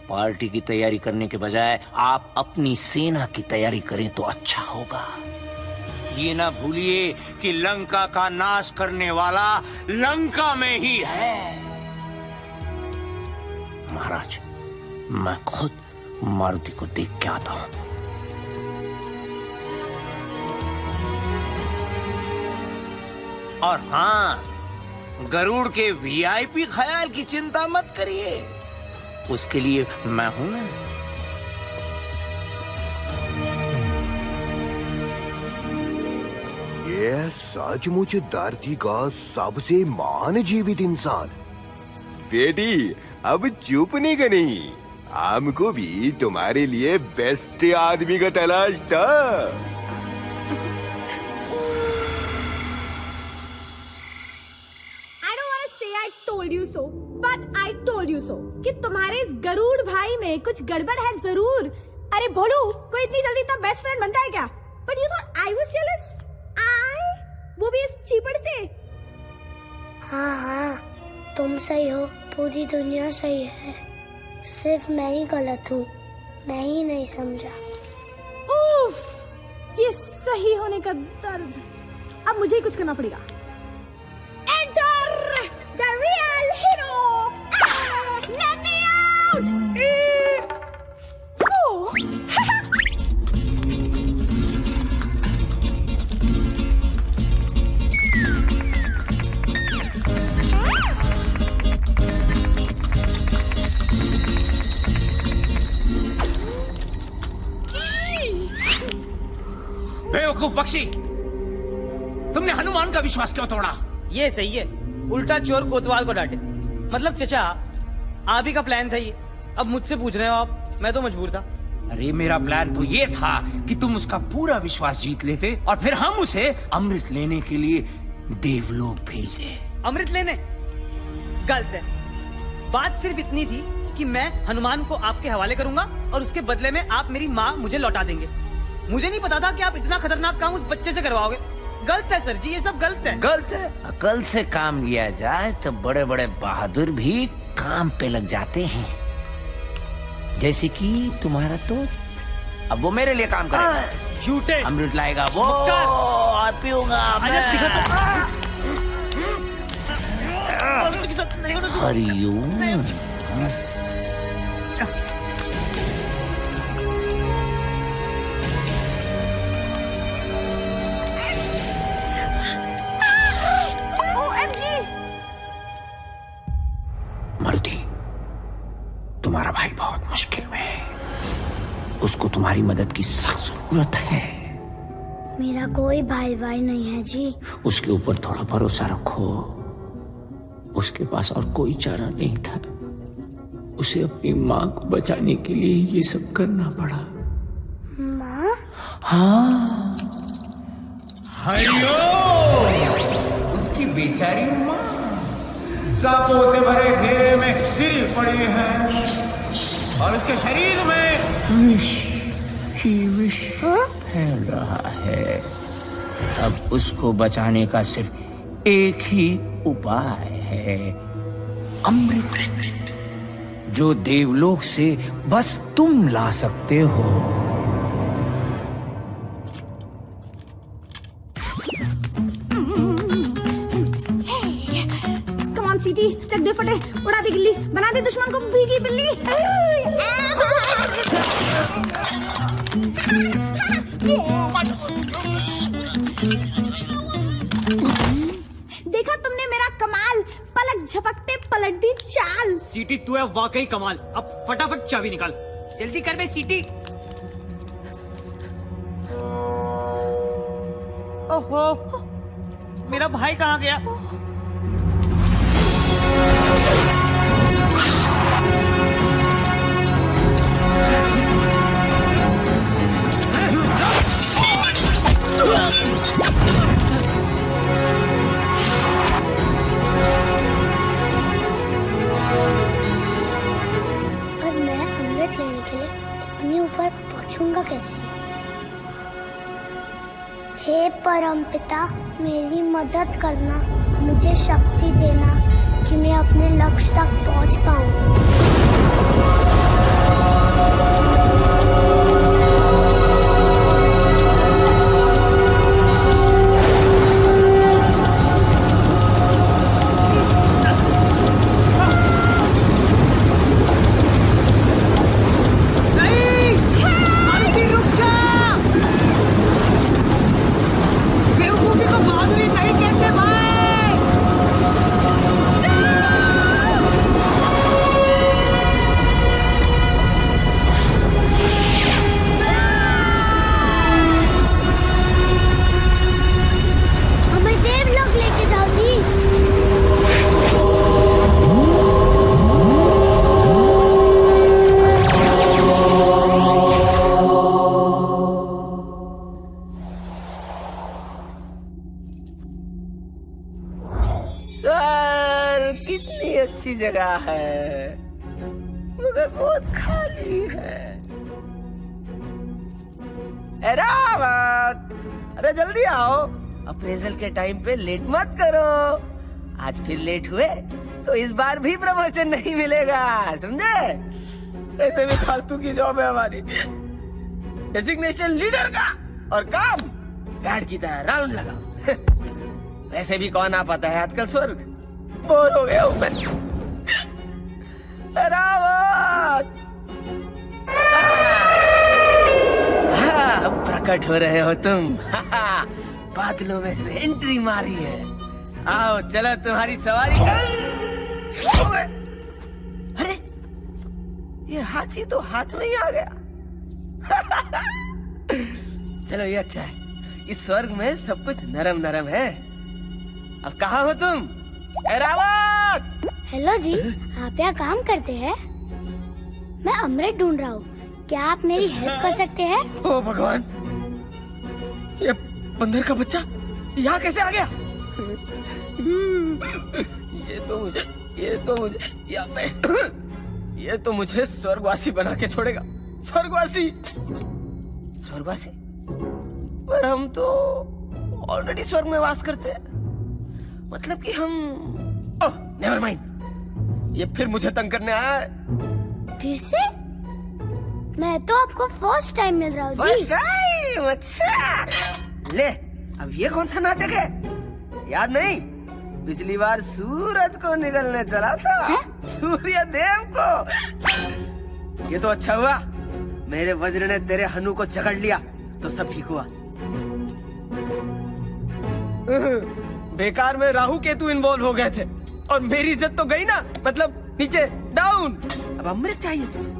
पार्टी की तैयारी करने के बजाय आप अपनी सेना की तैयारी करें तो अच्छा होगा। ये ना भूलिए कि लंका का नाश करने वाला लंका में ही है। महाराज, मैं खुद मारुति को देख के आता हूं। और हाँ, गरुड़ के वीआईपी ख्याल की चिंता मत करिए, उसके लिए मैं हूं ना। ये सचमुच धरती का सबसे महान जीवित इंसान। बेटी, अब चुप नहीं करनी, हमको भी तुम्हारे लिए बेस्ट आदमी का तलाश था। told you so, but I told you so कि तुम्हारे इस गरुड़ भाई में कुछ गड़बड़ है जरूर। अरे भोलू, कोई इतनी जल्दी इतना बेस्ट फ्रेंड बनता है क्या? But you thought I was jealous? वो भी इस चीपड़ से? हाँ, तुम सही हो, पूरी दुनिया सही है, सिर्फ मैं ही गलत हूँ, मैं ही नहीं समझा। उफ, ये सही होने का दर्द। अब मुझे ही कुछ करना पड़ेगा। Enter the real hero! Let me out! Oh! बेवकूफ बख्शी, तुमने हनुमान का विश्वास क्यों तोड़ा? ये सही है, उल्टा चोर कोतवाल को डांटे। मतलब चचा, आप ही का प्लान था ये, अब मुझसे पूछ रहे हो आप? मैं तो मजबूर था। अरे मेरा प्लान तो ये था कि तुम उसका पूरा विश्वास जीत लेते और फिर हम उसे अमृत लेने के लिए देवलोक भेजे। अमृत लेने? गलत है। बात सिर्फ इतनी थी कि मैं हनुमान को आपके हवाले करूंगा और उसके बदले में आप मेरी माँ मुझे लौटा देंगे। मुझे नहीं पता था कि आप इतना खतरनाक काम उस बच्चे से करवाओगे। गलत है सर जी, ये सब गलत है। गलत है? अकल से काम लिया जाए तो बड़े बड़े बहादुर भी काम पे लग जाते हैं, जैसे कि तुम्हारा दोस्त। अब वो मेरे लिए काम करेगा, झूठे अमृत लाएगा वो और पीऊंगा हरिओम। मारुति, तुम्हारा भाई बहुत मुश्किल में है, उसको तुम्हारी मदद की सख्त जरूरत है। मेरा कोई भाई नहीं है जी। उसके ऊपर थोड़ा भरोसा रखो, उसके पास और कोई चारा नहीं था, उसे अपनी माँ को बचाने के लिए ये सब करना पड़ा। माँ? हाँ, हरिओम। उसकी बेचारी माँ सांपों से भरे घेरे में गिरी पड़ी है और उसके शरीर में विष ही विष फैल रहा है। अब उसको बचाने का सिर्फ एक ही उपाय है, अमृत, जो देवलोक से बस तुम ला सकते हो। सीटी, चक दे फटे, उड़ा दे गिल्ली, बना दे दुश्मन को भीगी बिल्ली। देखा तुमने मेरा कमाल, पलक झपकते पलट दी चाल। सीटी, तू है वाकई कमाल। अब फटाफट चाबी निकाल, जल्दी कर बे सीटी। ओहो, मेरा भाई कहाँ गया? पर मैं अमृत लेने के लिए इतनी ऊपर पहुंचूंगा कैसे? हे परमपिता, मेरी मदद करना, मुझे शक्ति देना कि मैं अपने लक्ष्य तक पहुंच पाऊं। जैसी जगह है, मगर बहुत खाली है। ए रावत, अरे जल्दी आओ, अप्रेजल के टाइम पे लेट मत करो। आज फिर लेट हुए तो इस बार भी प्रमोशन नहीं मिलेगा, समझे? ऐसे भी फालतू की जॉब है हमारी, डेजिग्नेशन लीडर का, और काम गार्ड की तरह राउंड लगाओ। वैसे भी कौन आ पाता है आजकल स्वर्ग, बोर हो गया हूं मैं। रावत, हाँ, प्रकट हो रहे हो तुम। बादलों में से एंट्री मारी है। आओ चलो तुम्हारी सवारी कर। अरे ये हाथी तो हाथ में ही आ गया। चलो ये अच्छा है, इस स्वर्ग में सब कुछ नरम नरम है। अब कहाँ हो तुम? रावत! हेलो जी, आप यहाँ काम करते हैं? मैं अमृत ढूंढ रहा हूँ, क्या आप मेरी हेल्प कर सकते हैं? ओ भगवान, ये बंदर का बच्चा यहाँ कैसे आ गया? ये तो मुझे स्वर्गवासी बना के छोड़ेगा। स्वर्गवासी पर हम तो ऑलरेडी स्वर्ग में वास करते हैं। मतलब कि हम नेवर माइंड, ये फिर मुझे तंग करने आया है। फिर से? मैं तो आपको फर्स्ट टाइम मिल रहा हूँ जी। First time? अच्छा, ले अब ये कौन सा नाटक है? याद नहीं, पिछली बार सूरज को निकलने चला था, सूर्य देव को। ये तो अच्छा हुआ मेरे वज्र ने तेरे हनु को जकड़ लिया, तो सब ठीक हुआ। बेकार में राहु केतु इन्वॉल्व हो गए थे और मेरी इज्जत तो गई ना, मतलब नीचे डाउन। अब अमृत चाहिए तुझे,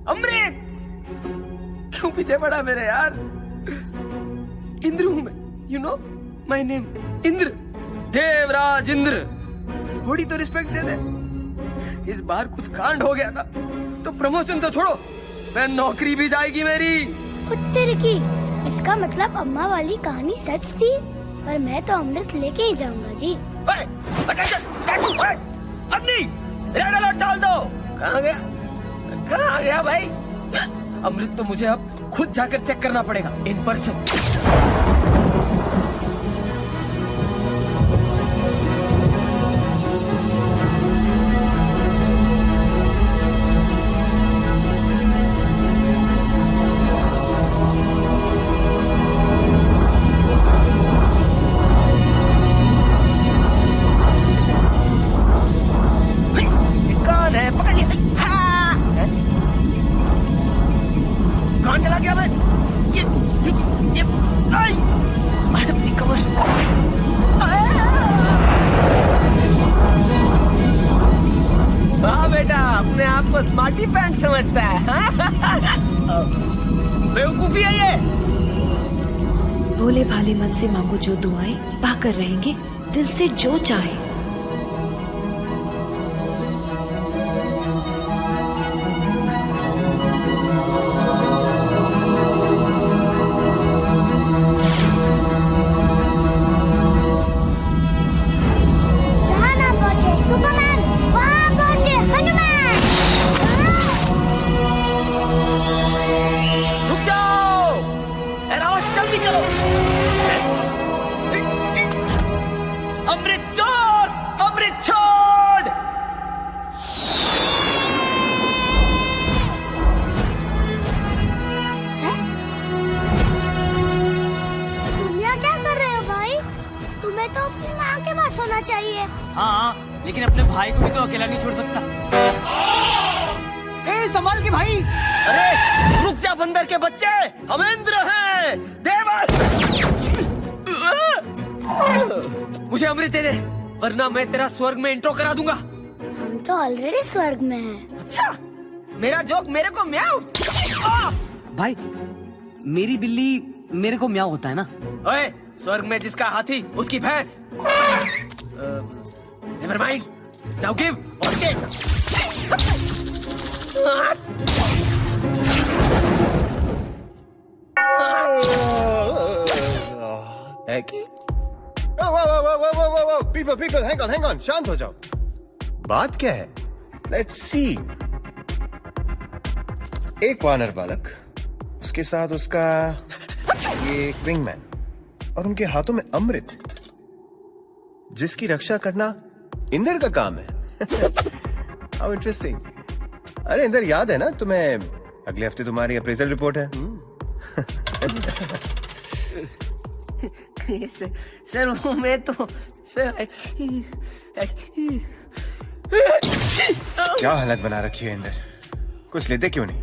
अमृत। क्यों पीछे पड़ा मेरे यार? इंद्र हूं मैं, you know my name Indra, Devraj Indra. थोड़ी तो रिस्पेक्ट दे दे। इस बार कुछ कांड हो गया ना तो प्रमोशन तो छोड़ो, मैं नौकरी भी जाएगी मेरी। कुत्ते की, इसका मतलब अम्मा वाली कहानी सच थी, पर मैं तो अमृत लेके ही जाऊंगा जी। अब नहीं, रेड अलर्ट डाल दो। कहाँ गया भाई? अमृत तो मुझे अब खुद जाकर चेक करना पड़ेगा इन पर्सन। कौन चला गया? मैं ये आई अपनी कमर। वाह बेटा, अपने आप को स्मार्टी पैंट समझता है। बेवकूफी है ये। भोले भाले मन से मांगो जो दुआएं, पाकर रहेंगे दिल से जो चाहे। लेकिन अपने भाई को भी तो अकेला नहीं छोड़ सकता। ए, संभाल के भाई। अरे रुक जा बंदर के बच्चे, हम इंद्र हैं, देवस। मुझे अमृत दे दे, वरना मैं तेरा स्वर्ग में इंट्रो करा दूंगा। हम तो ऑलरेडी स्वर्ग में हैं। अच्छा, मेरा जोक मेरे को म्याऊ। भाई मेरी बिल्ली मेरे को म्याऊ होता है ना। ओए, स्वर्ग में जिसका हाथी उसकी भैंस। Never mind. Now give or take. People, hang on, शांत हो जाओ। बात क्या है? Let's see. एक वानर बालक, उसके साथ उसका ये विंगमैन, और उनके हाथों में अमृत, जिसकी रक्षा करना इंद्र का काम है। How interesting. अरे इंद्र, याद है ना तुम्हें, अगले हफ्ते तुम्हारी अप्रेजल रिपोर्ट है। सर वो मैं तो सर क्या हालत बना रखी है इंद्र, कुछ लेते क्यों नहीं?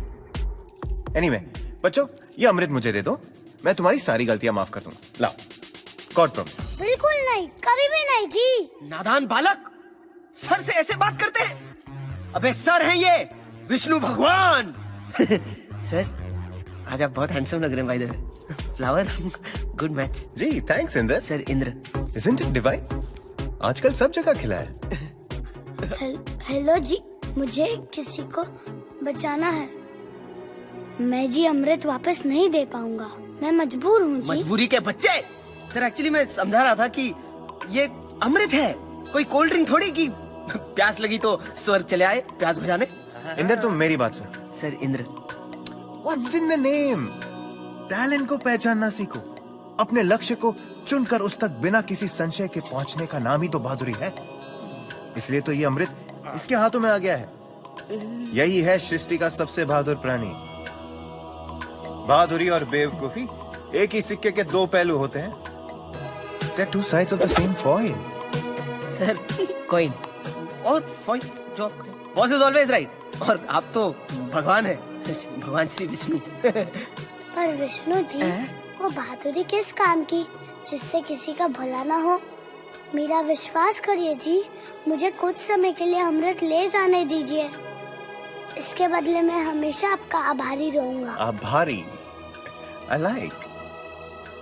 एनीवे, बच्चों ये अमृत मुझे दे दो, मैं तुम्हारी सारी गलतियां माफ कर दूंगा। लाओ, गॉड प्रॉमिस। बिल्कुल नहीं, कभी भी नहीं जी। नादान बालक, सर से ऐसे बात करते हैं? अबे सर हैं ये विष्णु भगवान। सर आज आप बहुत हैंडसम लग रहे हैं by the way. Flower, good match. जी thanks Indra. Sir Indra. Isn't it divine? आजकल सब जगह खिला है। हेलो जी, मुझे किसी को बचाना है। मैं जी अमृत वापस नहीं दे पाऊंगा, मैं मजबूर हूँ जी। मजबूरी के बच्चे। सर एक्चुअली मैं समझा रहा था कि ये अमृत है, कोई कोल्ड ड्रिंक थोड़ी कि प्यास लगी तो स्वर्ग चले आए प्यास बुझाने। इंद्र तुम मेरी बात सुन। Sir Indra. What's in the name? Talent को पहचानना सीखो, अपने लक्ष्य को चुनकर उस तक बिना किसी संशय के पहुंचने का नाम ही तो बहादुरी है। इसलिए तो ये अमृत इसके हाथों में आ गया है। यही है सृष्टि का सबसे बहादुर प्राणी। बहादुरी और बेवकूफी एक ही सिक्के के दो पहलू होते हैं। They're two sides of the same coin. Sir coin और फॉइन, जो बॉस इज ऑलवेज राइट, और आप तो भगवान है, भगवान श्री विष्णु। पर विष्णु जी, वो बहादुरी किस काम की जिससे किसी का भला ना हो? मेरा विश्वास करिए जी, मुझे कुछ समय के लिए अमृत ले जाने दीजिए। इसके बदले मैं हमेशा आपका आभारी रहूंगा। आभारी? I like.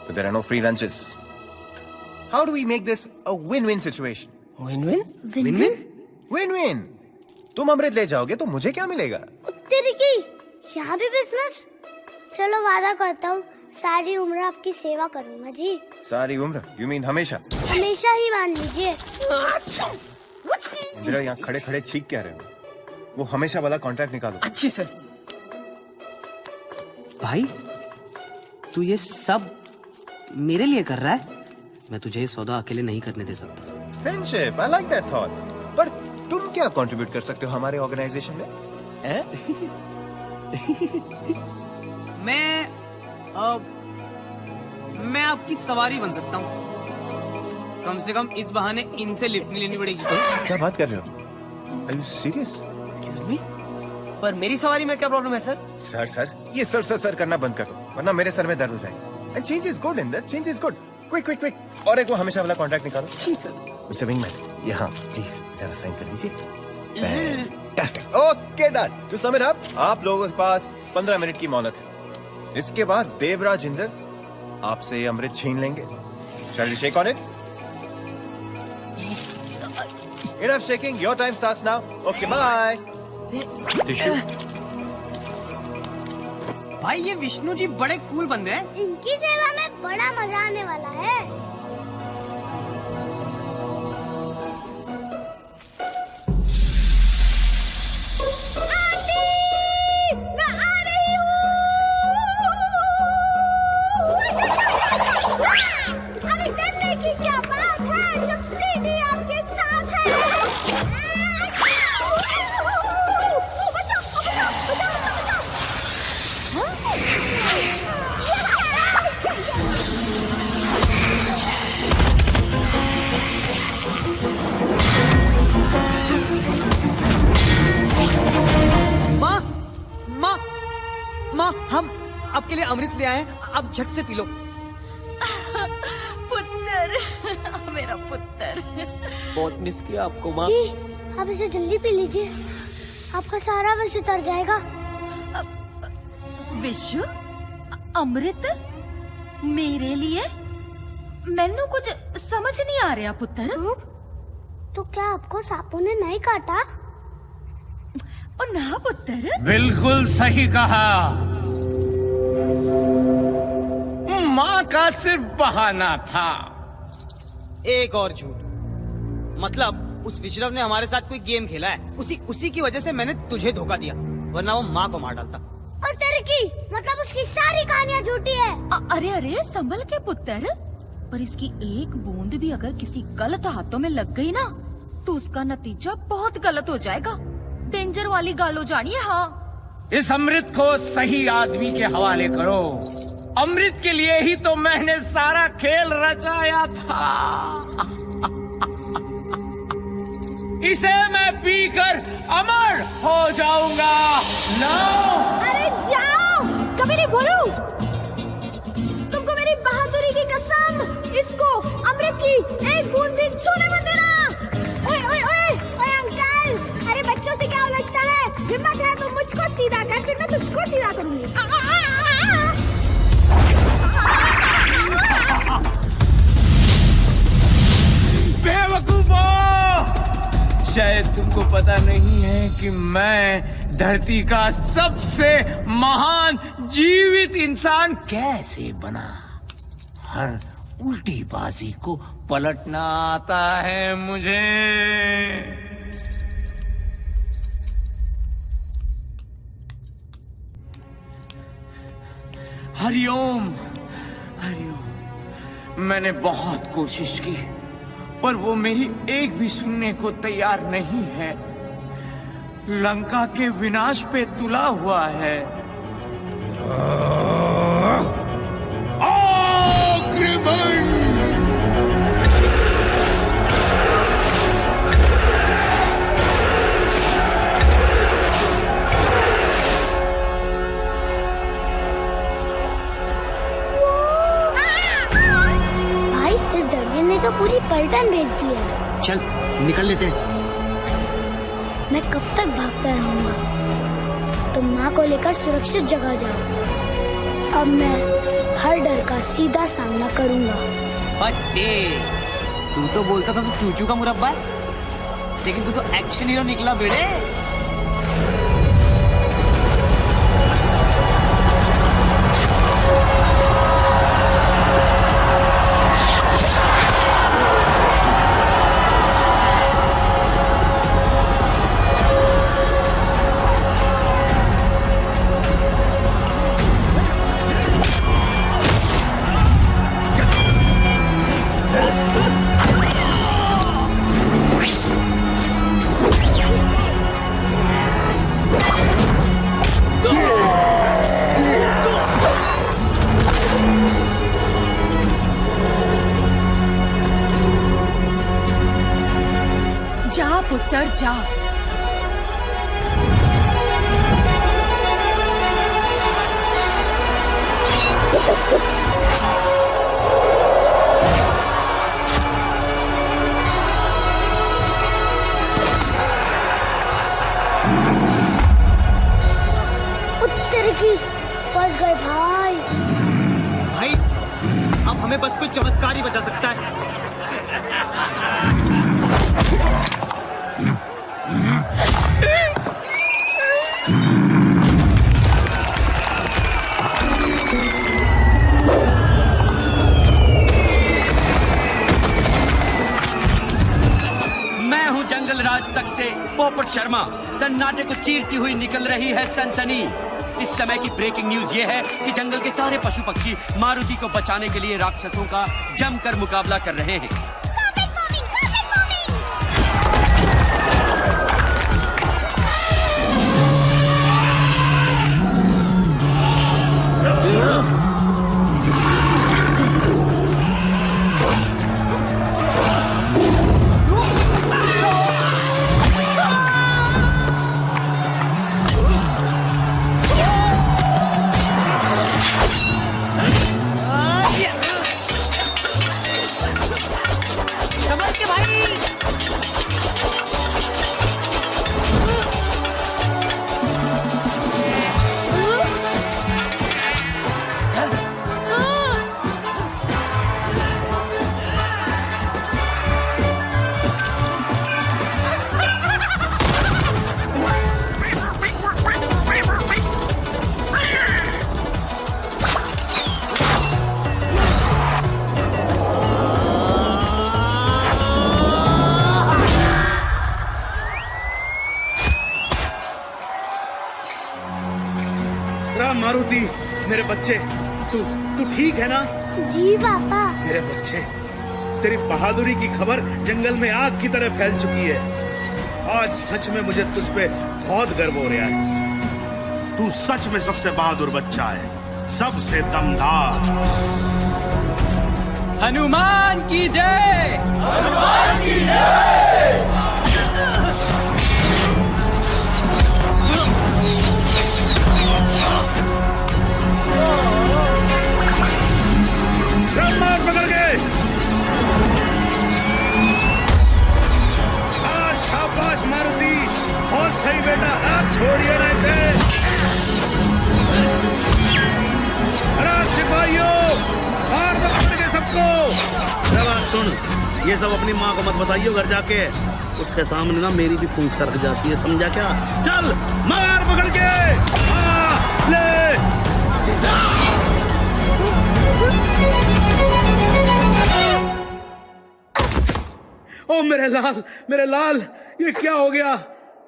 But there are no free lunches. How do we make this a win-win situation? Win-win? Win-win? Win-win. तुम अमृत ले जाओगे तो मुझे क्या मिलेगा? तेरी की यहाँ भी बिजनेस? चलो वादा करता हूँ, सारी उम्र आपकी सेवा करूँगा जी। सारी उम्र? You mean हमेशा? हमेशा ही मान लीजिए। इंदिरा यहाँ खड़े खड़े छींक क्या रहे हो? वो हमेशा वाला कॉन्ट्रैक्ट निकालो। अच्छी सर। भाई तू ये सब मेरे लिए कर रहा है? मैं तुझे ये सौदा अकेले नहीं करने दे सकता। Friendship, I like that thought. पर तुम क्या कंट्रीब्यूट कर सकते हो हमारे ऑर्गेनाइजेशन में? मैं आपकी सवारी बन सकता हूँ। कम से कम इस बहाने इनसे लिफ्ट नहीं लेनी पड़ेगी। क्या बात कर रहे हो? Are you serious? Excuse me? पर मेरी सवारी में क्या प्रॉब्लम है सर? सर ये सर करना बंद कर दो, वरना मेरे सर में दर्द हो जाएगा। And change is good, Inder. Change is good. Quick. और एक वो हमेशा वाला कॉन्ट्रैक्ट निकालो। जी सर। मिस्टर विंगमैन, यहाँ प्लीज जरा साइन कर दीजिए। Fantastic. Okay done. To sum it up, आप लोगों के पास 15 मिनट की मोहलत है। इसके बाद देवराज इंद्र आपसे ये अमृत छीन लेंगे। Shall we shake on it? Enough shaking. Your time starts now. Okay, bye. भाई ये विष्णु जी बड़े कूल बंदे हैं। इनकी सेवा में बड़ा मजा आने वाला है। मैं आ रही हूँ। अरे डरने की क्या बात है जब सीढ़ी आपके साथ है। माँ, हम आपके लिए अमृत ले आए हैं, आप झट से पी लो। पुत्र, मेरा पुत्र। बहुत मिस किया आपको माँ। जी, आप इसे जल्दी पी लीजिए, आपका सारा विष उतर जाएगा। विष? अमृत? मेरे लिए? मैंने कुछ समझ नहीं आ रहा पुत्र। तो क्या आपको सांपों ने नहीं काटा? और ना पुत्र। बिल्कुल सही कहा। माँ का सिर्फ बहाना था। एक और झूठ, मतलब उस विश्रव ने हमारे साथ कोई गेम खेला है, उसी की वजह से मैंने तुझे धोखा दिया, वरना वो माँ को मार डालता। और तेरे की मतलब उसकी सारी कहानियाँ झूठी है। अरे अरे संभल के पुत्र, पर इसकी एक बूंद भी अगर किसी गलत हाथों में लग गई ना तो उसका नतीजा बहुत गलत हो जाएगा। डेंजर वाली गालो जानिए। हाँ, इस अमृत को सही आदमी के हवाले करो। अमृत के लिए ही तो मैंने सारा खेल रचाया था। इसे मैं पीकर अमर हो जाऊंगा। अरे जाओ, कभी नहीं बोलूं। तुमको मेरी बहादुरी की कसम, इसको अमृत की एक बूंद भी छूने मत देना। ओए ओए ओए ओए अंकल, अरे बच्चों से क्या उलझता है? हिम्मत है तो मुझको सीधा कर, फिर मैं तुझको सीधा करूंगी। बेवकूफो, शायद तुमको पता नहीं है कि मैं धरती का सबसे महान जीवित इंसान कैसे बना। हर उल्टी बाजी को पलटना आता है मुझे। हरिओम हरिओम। मैंने बहुत कोशिश की पर वो मेरी एक भी सुनने को तैयार नहीं है। लंका के विनाश पे तुला हुआ है। आक्रमण! तो पूरी पलटन भेज दी है। चल निकल लेते हैं। मैं कब तक भागता रहूंगा? तुम माँ को लेकर सुरक्षित जगह जाओ। अब मैं हर डर का सीधा सामना करूंगा। बट्टे, तू तो बोलता था तू चूचू का मुरब्बा, लेकिन तू तो एक्शन हीरो निकला बेड़े। पुत्र जा। उत्तर की फंस गए भाई। भाई अब हमें बस कोई चमत्कार ही बचा सकता है। राज तक से पोपट शर्मा। सन्नाटे को चीरती हुई निकल रही है सनसनी। इस समय की ब्रेकिंग न्यूज ये है कि जंगल के सारे पशु पक्षी मारुति को बचाने के लिए राक्षसों का जमकर मुकाबला कर रहे हैं। बच्चे, तू ठीक है ना? जी पापा। मेरे बच्चे, तेरी बहादुरी की खबर जंगल में आग की तरह फैल चुकी है। आज सच में मुझे तुझ पे बहुत गर्व हो रहा है। तू सच में सबसे बहादुर बच्चा है, सबसे दमदार। हनुमान की जय! हनुमान की जय! ब्रह्मांड पकड़ गए। शाबाश मारुति, बहुत सही बेटा, आप छोड़िए ना इसे। अरे सिपाहियों, मार दो पकड़ के सबको। जरा सुन, ये सब अपनी माँ को मत बताइए घर जाके, उसके सामने ना मेरी भी फूंक सरक जाती है, समझा क्या? चल मार पकड़ के, ले। ओ मेरे लाल, ये क्या हो गया?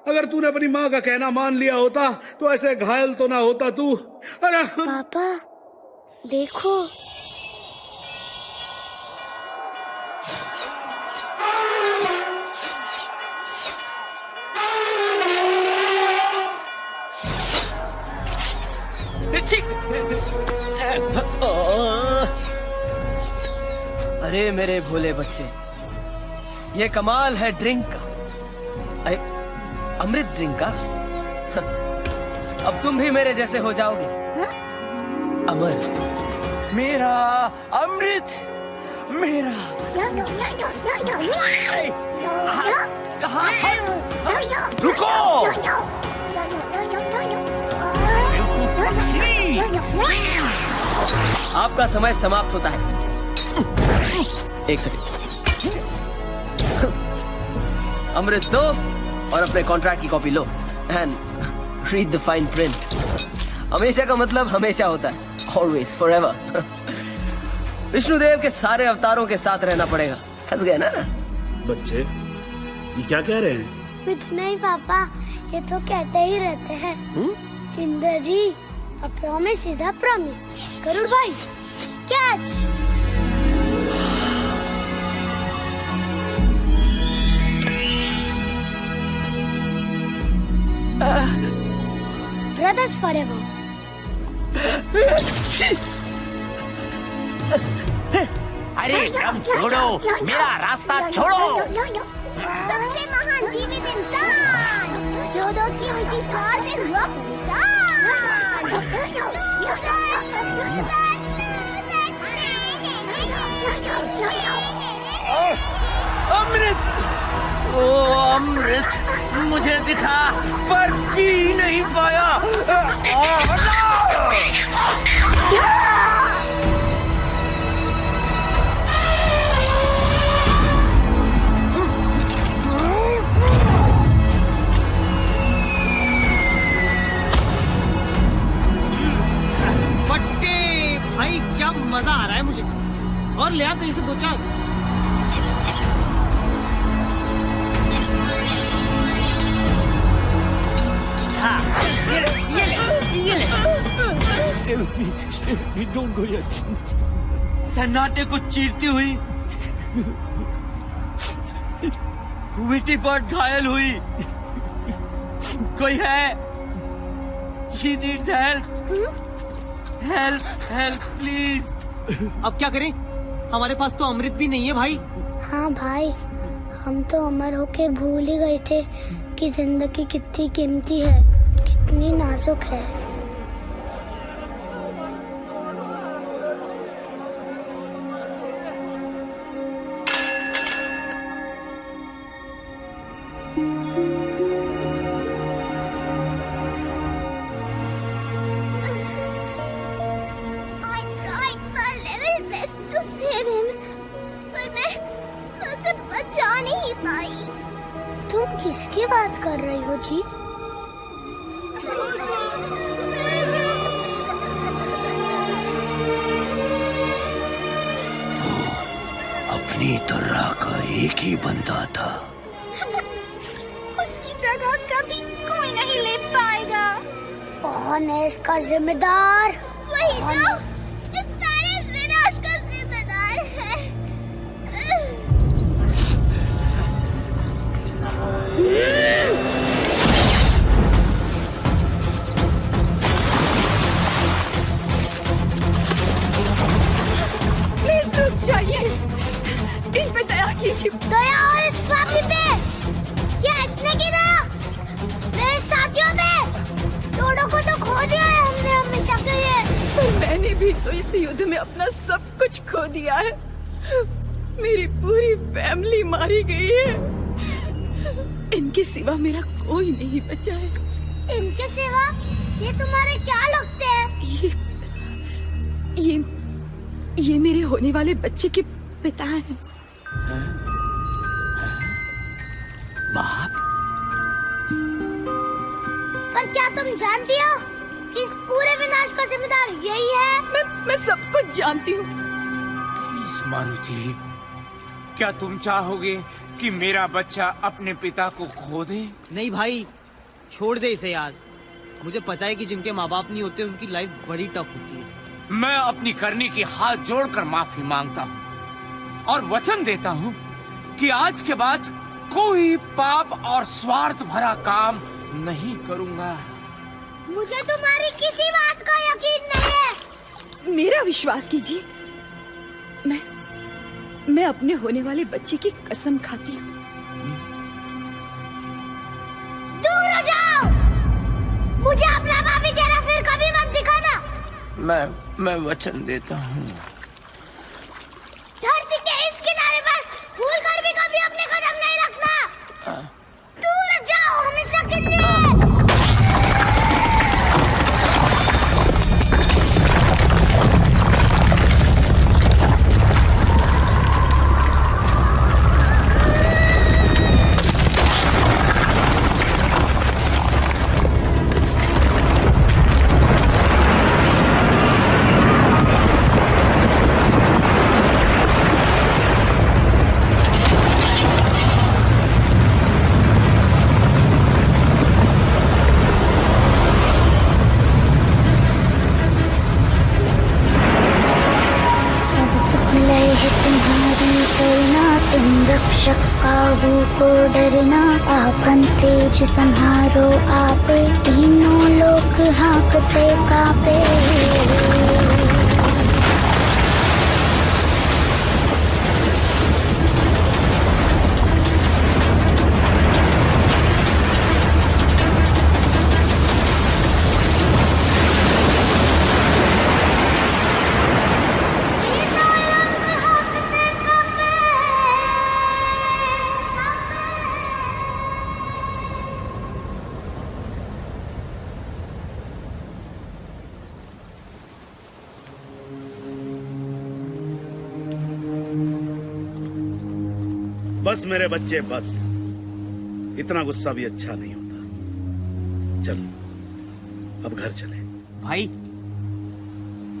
अगर तूने अपनी माँ का कहना मान लिया होता तो ऐसे घायल तो ना होता तू। अरे पापा देखो, अरे मेरे भोले बच्चे, ये कमाल है ड्रिंक का। अरे अमृत ड्रिंक का। अब तुम भी मेरे जैसे हो जाओगे। अमर, मेरा अमृत, मेरा। रुको, आपका समय समाप्त होता है। एक सेकंड, अमृत दो और अपने कॉन्ट्रैक्ट की copy low and read the fine print. हमेशा का मतलब हमेशा होता है, ऑलवेज, फॉरएवर। विष्णुदेव के सारे अवतारों के साथ रहना पड़ेगा। फंस गए ना? बच्चे, ये क्या कह रहे हैं? कुछ नहीं पापा, ये तो कहते ही रहते हैं। Indra ji, a promise is a promise. Garud भाई, कैच। Brothers forever. अरे दम छोड़ो, मेरा रास्ता छोड़ो। सबसे महान जीवित इंसान, डोडो की उल्टी चाल से हुआ परेशान। अमृत, ओ अमृत मुझे दिखा पर पी नहीं पाया। फट्टे भाई, क्या मजा आ रहा है मुझे। और ले आ कहीं से 2-4। Don't go yet. सन्नाटे को चीरती हुई विटी बर्ड घायल हुई। कोई है? She needs help. Help, please. अब क्या करें? हमारे पास तो अमृत भी नहीं है भाई। हाँ भाई, हम तो अमर होके भूल ही गए थे कि जिंदगी कितनी कीमती है, कितनी नाजुक है। तुम किसकी बात कर रही हो जी? वो अपनी तरह का एक ही बंदा था। उसकी जगह कभी कोई नहीं ले पाएगा। कौन है इसका जिम्मेदार? वही जो इस सारे विनाश का जिम्मेदार है। प्लीज रुक जाइए, इन पे दया कीजिए। दया और इस फैमिली पे? क्या इसने की दया? मेरे साथियों पे? दोनों को तो खो दिया है हमने हमेशा के लिए। पर मैंने भी तो इस युद्ध में अपना सब कुछ खो दिया है। मेरी पूरी फैमिली मारी गई है। इनके सिवा मेरा कोई नहीं बचा है। इनके सिवा? ये तुम्हारे क्या लगते हैं? ये मेरे होने वाले बच्चे के पिता हैं। बाप? पर क्या तुम जानती हो कि इस पूरे विनाश का जिम्मेदार यही है? मैं सब कुछ जानती हूँ। प्लीज मारुति, क्या तुम चाहोगे कि मेरा बच्चा अपने पिता को खो दे? नहीं भाई, छोड़ दे इसे यार। मुझे पता है कि जिनके माँ बाप नहीं होते उनकी लाइफ बड़ी टफ होती है। मैं अपनी करनी की हाथ जोड़कर माफी मांगता हूँ और वचन देता हूँ कि आज के बाद कोई पाप और स्वार्थ भरा काम नहीं करूँगा। मुझे तुम्हारी किसी बात का यकीन नहीं है। मेरा विश्वास कीजिए, मैं अपने होने वाले बच्चे की कसम खाती हूँ। दूर हो जाओ! मुझे अपना भाभी चेहरा फिर कभी मत दिखाना। मैं वचन देता हूँ। धरती के इस किनारे पर भूल कर भी कभी अपने कदम नहीं रखना। दूर जाओ हमेशा के लिए। रक्षक काबू को डरना, आपन तेज संहारो आपे, तीनों लोग हाँकते कापे। बस मेरे बच्चे बस, इतना गुस्सा भी अच्छा नहीं होता। चल अब घर चले। भाई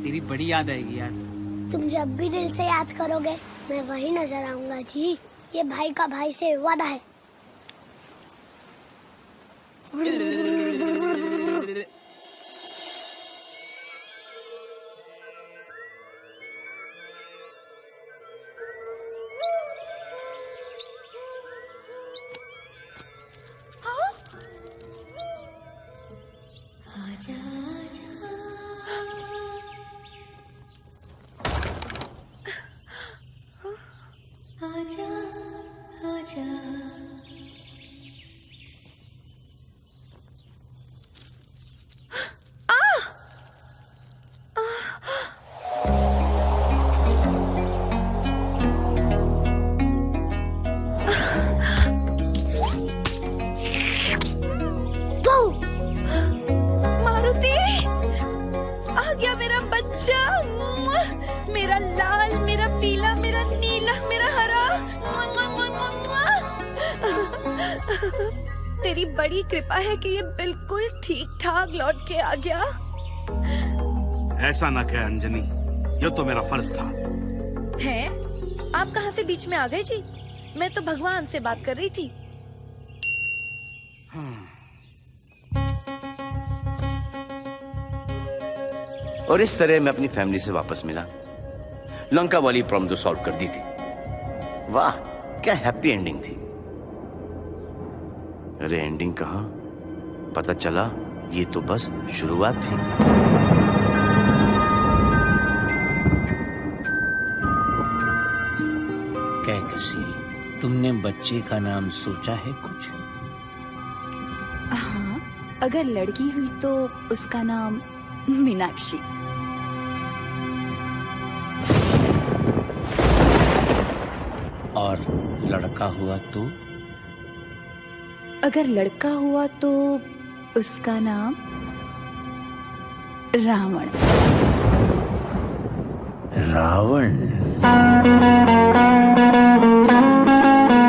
तेरी बड़ी याद आएगी यार। तुम जब भी दिल से याद करोगे मैं वही नजर आऊंगा जी। ये भाई का भाई से वादा है। मारुति, आ गया मेरा बच्चा। मेरा लाल, मेरा पीला, मेरा नीला, मेरा हरा। तेरी बड़ी कृपा है कि ये बिल्कुल ठीक ठाक लौट के आ गया। ऐसा ना कह अंजनी, ये तो मेरा फर्ज था। है? आप कहाँ से बीच में आ गए जी? मैं तो भगवान से बात कर रही थी। और इस तरह मैं अपनी फैमिली से वापस मिला। लंका वाली प्रॉब्लम तो सॉल्व कर दी थी। वाह, क्या हैप्पी एंडिंग थी। अरे एंडिंग कहाँ, पता चला ये तो बस शुरुआत थी। क्या कसीरी, तुमने बच्चे का नाम सोचा है कुछ? हाँ, अगर लड़की हुई तो उसका नाम मीनाक्षी। और लड़का हुआ तो? अगर लड़का हुआ तो उसका नाम रावण। रावण?